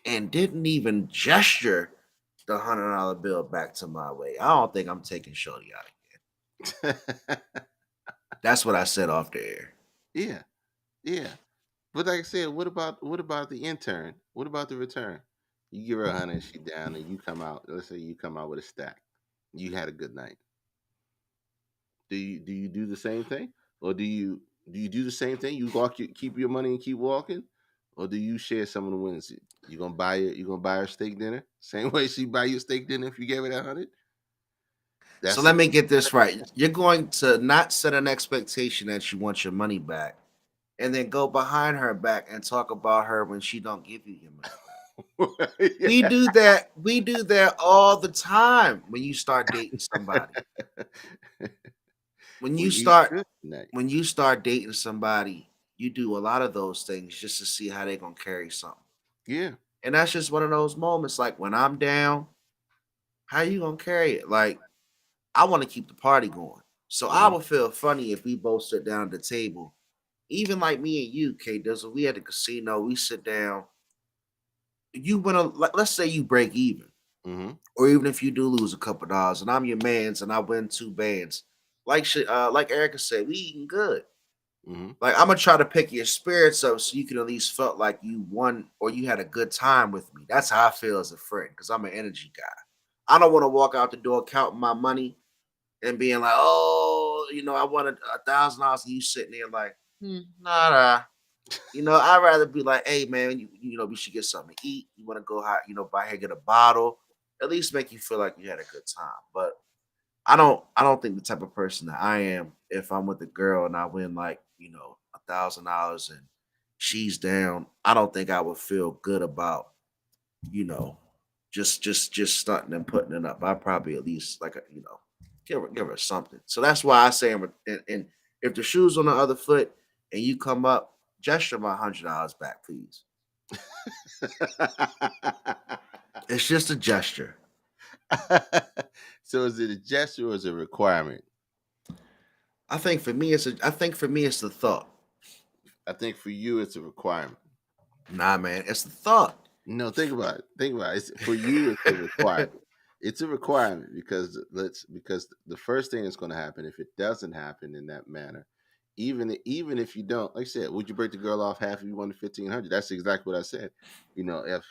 and didn't even gesture the $100 bill back to my way. I don't think I'm taking Shorty out again. That's what I said off the air. Yeah, yeah. But like I said, what about the intern? What about the return? You give her 100, she down, and you come out. Let's say you come out with a stack. You had a good night. Do you do the same thing, or do you do the same thing? You keep your money and keep walking, or do you share some of the wins? You gonna buy her steak dinner same way she buy you steak dinner if you gave her that 100. So That's let it. me get this right. You're going to not set an expectation that you want your money back and then go behind her back and talk about her when she don't give you your money back. We Yeah. do that. We do that all the time when you start dating somebody. When We you eat start good tonight. when you start dating somebody, you do a lot of those things just to see how they're gonna carry something. Yeah. And that's just one of those moments. Like when I'm down, how you gonna carry it? Like I want to keep the party going. So I Hmm. would feel funny if we both sit down at the table. Even like me and you, K Dizzle, we at the casino, we sit down. You win let's say you break even. Hmm. Or even if you do lose a couple dollars and I'm your man's and I win two bands. Like Erica said, we eating good. Hmm. Like I'm gonna try to pick your spirits up so you can at least felt like you won or you had a good time with me. That's how I feel as a friend because I'm an energy guy. I don't want to walk out the door counting my money and being like, oh, I wanted $1,000 and you sitting there like, nah. I'd rather be like, hey man, we should get something to eat. You want to go out, buy here, get a bottle, at least make you feel like you had a good time. But I don't think the type of person that I am, if I'm with a girl and I win like, $1,000 and she's down, I don't think I would feel good about, you know, just stunting and putting it up. I probably at least like give her something. So that's why I say and if the shoe's on the other foot and you come up, gesture my $100 back, please. It's just a gesture. So is it a gesture or is it a requirement? I think for me it's the thought. I think for you it's a requirement. Nah, man, it's the thought. No, think about it. Think about it. For you, it's a requirement. It's a requirement because the first thing that's going to happen if it doesn't happen in that manner, even if you don't, like I said, would you break the girl off half if you wanted 1,500? That's exactly what I said. If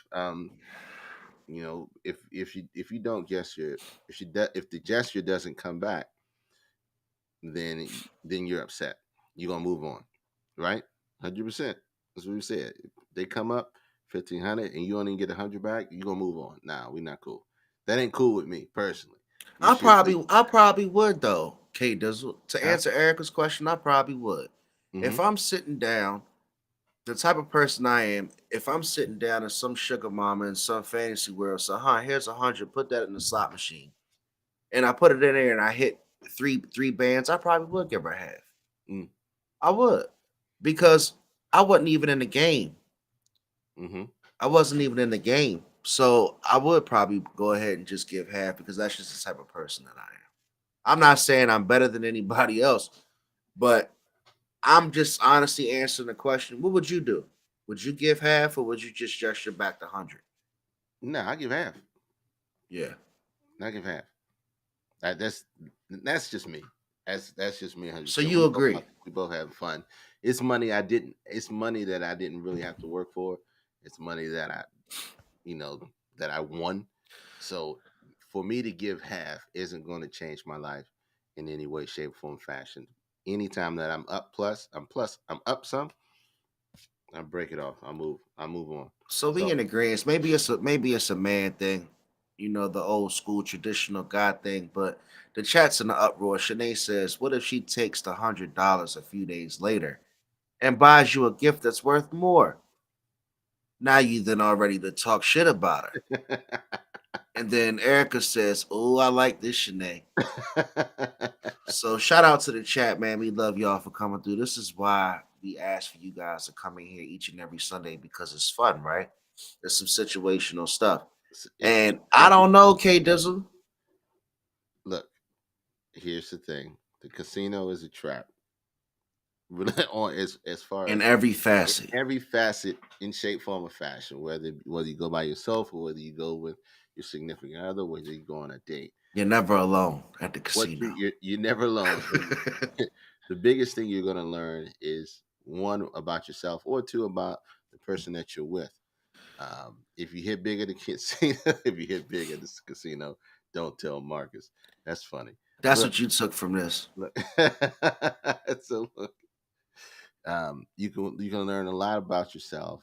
you don't gesture, if the gesture doesn't come back, then you're upset. You're gonna move on, right? 100%. That's what we said. If they come up 1,500 and you only get 100 back, you gonna move on. Nah, we not cool. That ain't cool with me personally. We I should probably be. I probably would though. Kate does to Huh? answer Erica's question, I probably would. Mm-hmm. If I'm sitting down, the type of person I am, if I'm sitting down in some sugar mama in some fantasy world, so here's 100, put that in the slot machine. And I put it in there and I hit three bands, I probably would give her half. Mm, I would. Because I wasn't even in the game. mm-hmm. I wasn't even in the game. So I would probably go ahead and just give half because that's just the type of person that I am. I'm not saying I'm better than anybody else, but I'm just honestly answering the question. What would you do? Would you give half or would you just gesture back the 100? Nah, I give half. Yeah. I give half. That's just me. That's just me. So 100%. you agree. We both have fun. It's money I didn't. It's money that I didn't really have to work for. It's money that you know, that I won. So for me to give half isn't going to change my life in any way, shape, form, fashion. Anytime that I'm up I'm up some, I break it off. I move on. So we So in agreement. Maybe it's a man thing. the old school traditional God thing, but the chat's in the uproar. Shanae says, what if she takes the $100 a few days later and buys you a gift that's worth more? Now you then are ready to talk shit about her. And then Erica says, oh, I like this Shanae. So shout out to the chat, man. We love y'all for coming through. This is why we ask for you guys to come in here each and every Sunday because it's fun, right? There's some situational stuff. And I If you- don't know, K Dizzle. look, here's the thing: the casino is a trap. Really, on as far In as every in facet. every facet, in shape, form, or fashion, whether you go by yourself or whether you go with your significant other, whether you go on a date. You're never alone at the What casino. you're never alone. So the biggest thing you're gonna learn is one about yourself, or two about the person that you're with. If you hit big at the casino, if you hit big at this casino, don't tell Marcus. That's funny. That's Look, what you took from this. look. So look, you can learn a lot about yourself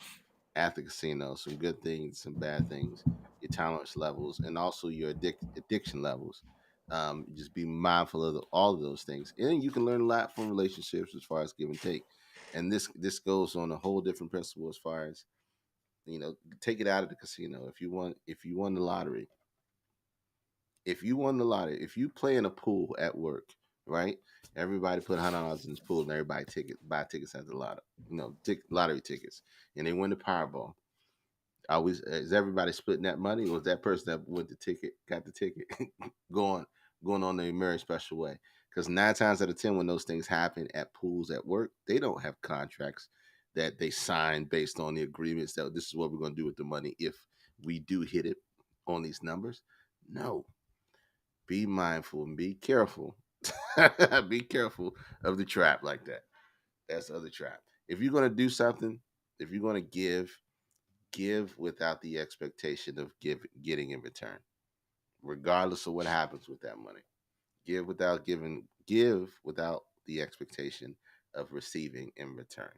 at the casino. Some good things, some bad things, your tolerance levels, and also your addiction levels. Just be mindful of all of those things, and you can learn a lot from relationships as far as give and take. And this goes on a whole different principle as far as take it out of the casino. If you won the lottery, if you play in a pool at work, right? Everybody put $100 in this pool, and everybody buy tickets at the lotto, lottery tickets, and they win the Powerball. Always is everybody splitting that money, or was that person that went the ticket got the ticket going going on a very special way? Because 9 times out of 10, when those things happen at pools at work, they don't have contracts that they sign based on the agreements that this is what we're going to do with the money if we do hit it on these numbers. No, be mindful and be careful. Be careful of the trap like that. That's the other trap. If you're going to do something, if you're going to give without the expectation of getting in return, regardless of what happens with that money. Give without the expectation of receiving in return.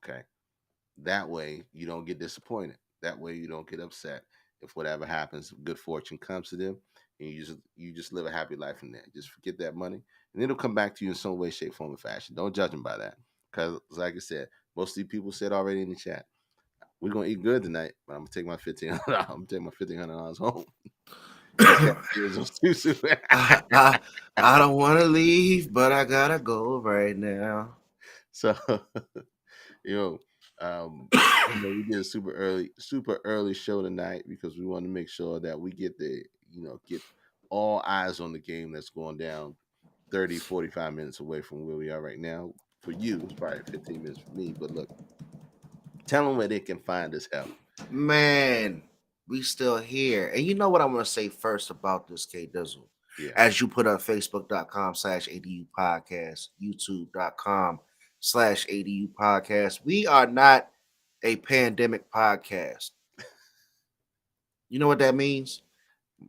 Okay. That way you don't get disappointed. That way you don't get upset. If whatever happens, good fortune comes to them, and you just live a happy life from there. Just forget that money, and it'll come back to you in some way, shape, form, or fashion. Don't judge them by that, because like I said, most of the people said already in the chat, we're gonna eat good tonight, but I'm gonna take my $1,500. I'm gonna take my $1,500 home. Too soon. I, I, I don't want to leave, but I gotta go right now. So you know, we did a super early show tonight because we want to make sure that we get all eyes on the game that's going down 30, 45 minutes away from where we are right now. For you, it's probably 15 minutes for me. But look, tell them where they can find us help. Man, we still here. And you know what I want to say first about this, K Dizzle? Yeah. As you put up facebook.com/ADU podcast, youtube.com/ADU podcast. We are not a pandemic podcast. You know what that means?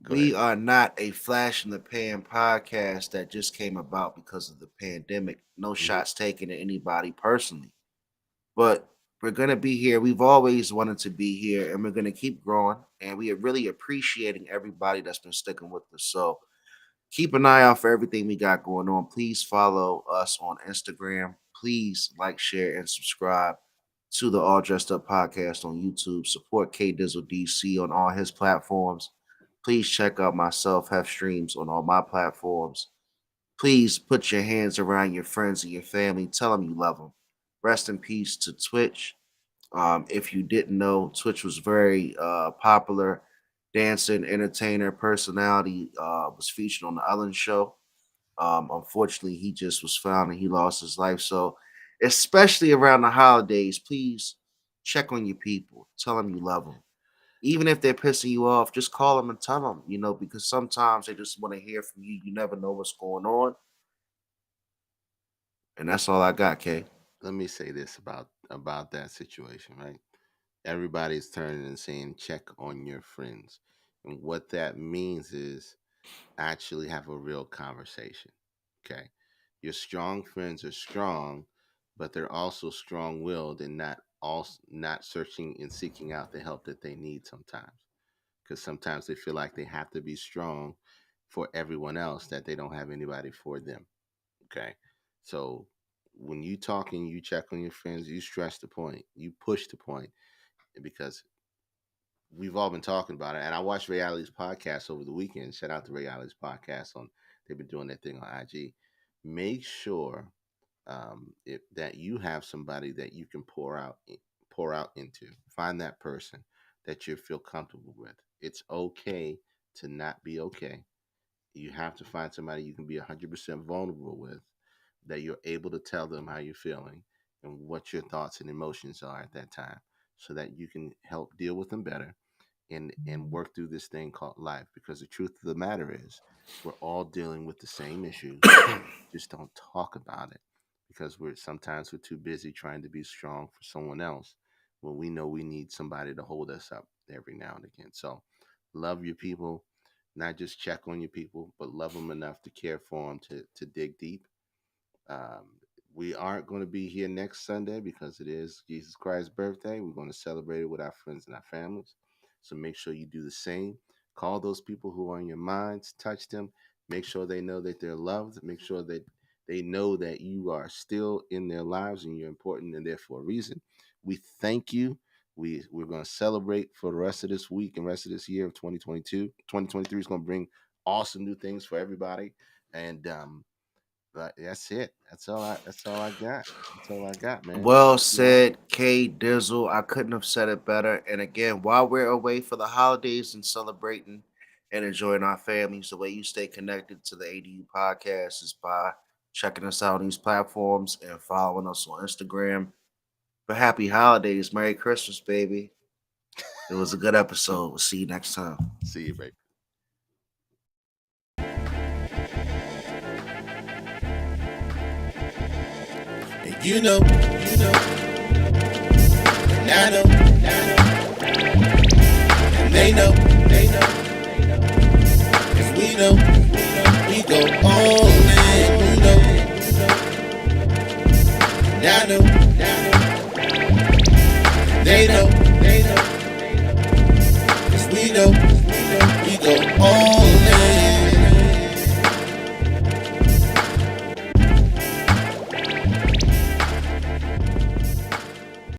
Go We ahead. are not a flash in the pan podcast that just came about because of the pandemic. No shots taken at anybody personally. But we're going to be here. We've always wanted to be here, and we're going to keep growing. And we are really appreciating everybody that's been sticking with us. So keep an eye out for everything we got going on. Please follow us on Instagram. Please like, share, and subscribe to the All Dressed Up podcast on YouTube. Support K Dizzle DC on all his platforms. Please check out myself, Hef Streams on all my platforms. Please put your hands around your friends and your family. Tell them you love them. Rest in peace to Twitch. If you didn't know, Twitch was very popular dancing, entertainer, personality, was featured on the Ellen Show. Unfortunately, he just was found and he lost his life. So, especially around the holidays, please check on your people. Tell them you love them. Even if they're pissing you off, just call them and tell them, because sometimes they just want to hear from you. You never know what's going on. And that's all I got, Kay. Let me say this about that situation, right? Everybody's turning and saying check on your friends, and what that means is actually have a real conversation. Okay, your strong friends are strong, but they're also strong-willed and not searching and seeking out the help that they need sometimes. because sometimes they feel like they have to be strong for everyone else, that they don't have anybody for them. Okay. So when you talking, you check on your friends, you stress the point, you push the point, because we've all been talking about it. And I watched Ray Ali's podcast over the weekend. Shout out to Ray Ali's podcast on, they've been doing their thing on IG. Make sure that you have somebody that you can pour out into. Find that person that you feel comfortable with. It's okay to not be okay. You have to find somebody you can be 100% vulnerable with, that you're able to tell them how you're feeling and what your thoughts and emotions are at that time, so that you can help deal with them better and work through this thing called life. Because the truth of the matter is, we're all dealing with the same issues, just don't talk about it, because we're too busy trying to be strong for someone else when we know we need somebody to hold us up every now and again. So love your people, not just check on your people, but love them enough to care for them, to dig deep. um, we aren't going to be here next Sunday because it is Jesus Christ's birthday. We're going to celebrate it with our friends and our families. So make sure you do the same. Call those people who are on your minds, touch them, make sure they know that they're loved, make sure that they know that you are still in their lives and you're important and there for a reason. We thank you. We're going to celebrate for the rest of this week and rest of this year of 2022. 2023 is going to bring awesome new things for everybody. And but that's it. That's all I got. That's all I got, man. Well You know? said, K Dizzle. I couldn't have said it better. And again, while we're away for the holidays and celebrating and enjoying our families, the way you stay connected to the ADU podcast is by checking us out on these platforms and following us on Instagram. But happy holidays. Merry Christmas, baby. It was a good episode. We'll see you next time. See you, baby. And you know, and I know, and they know, cause we know, we go all in, you know, and I know, they know, cause we know, we go all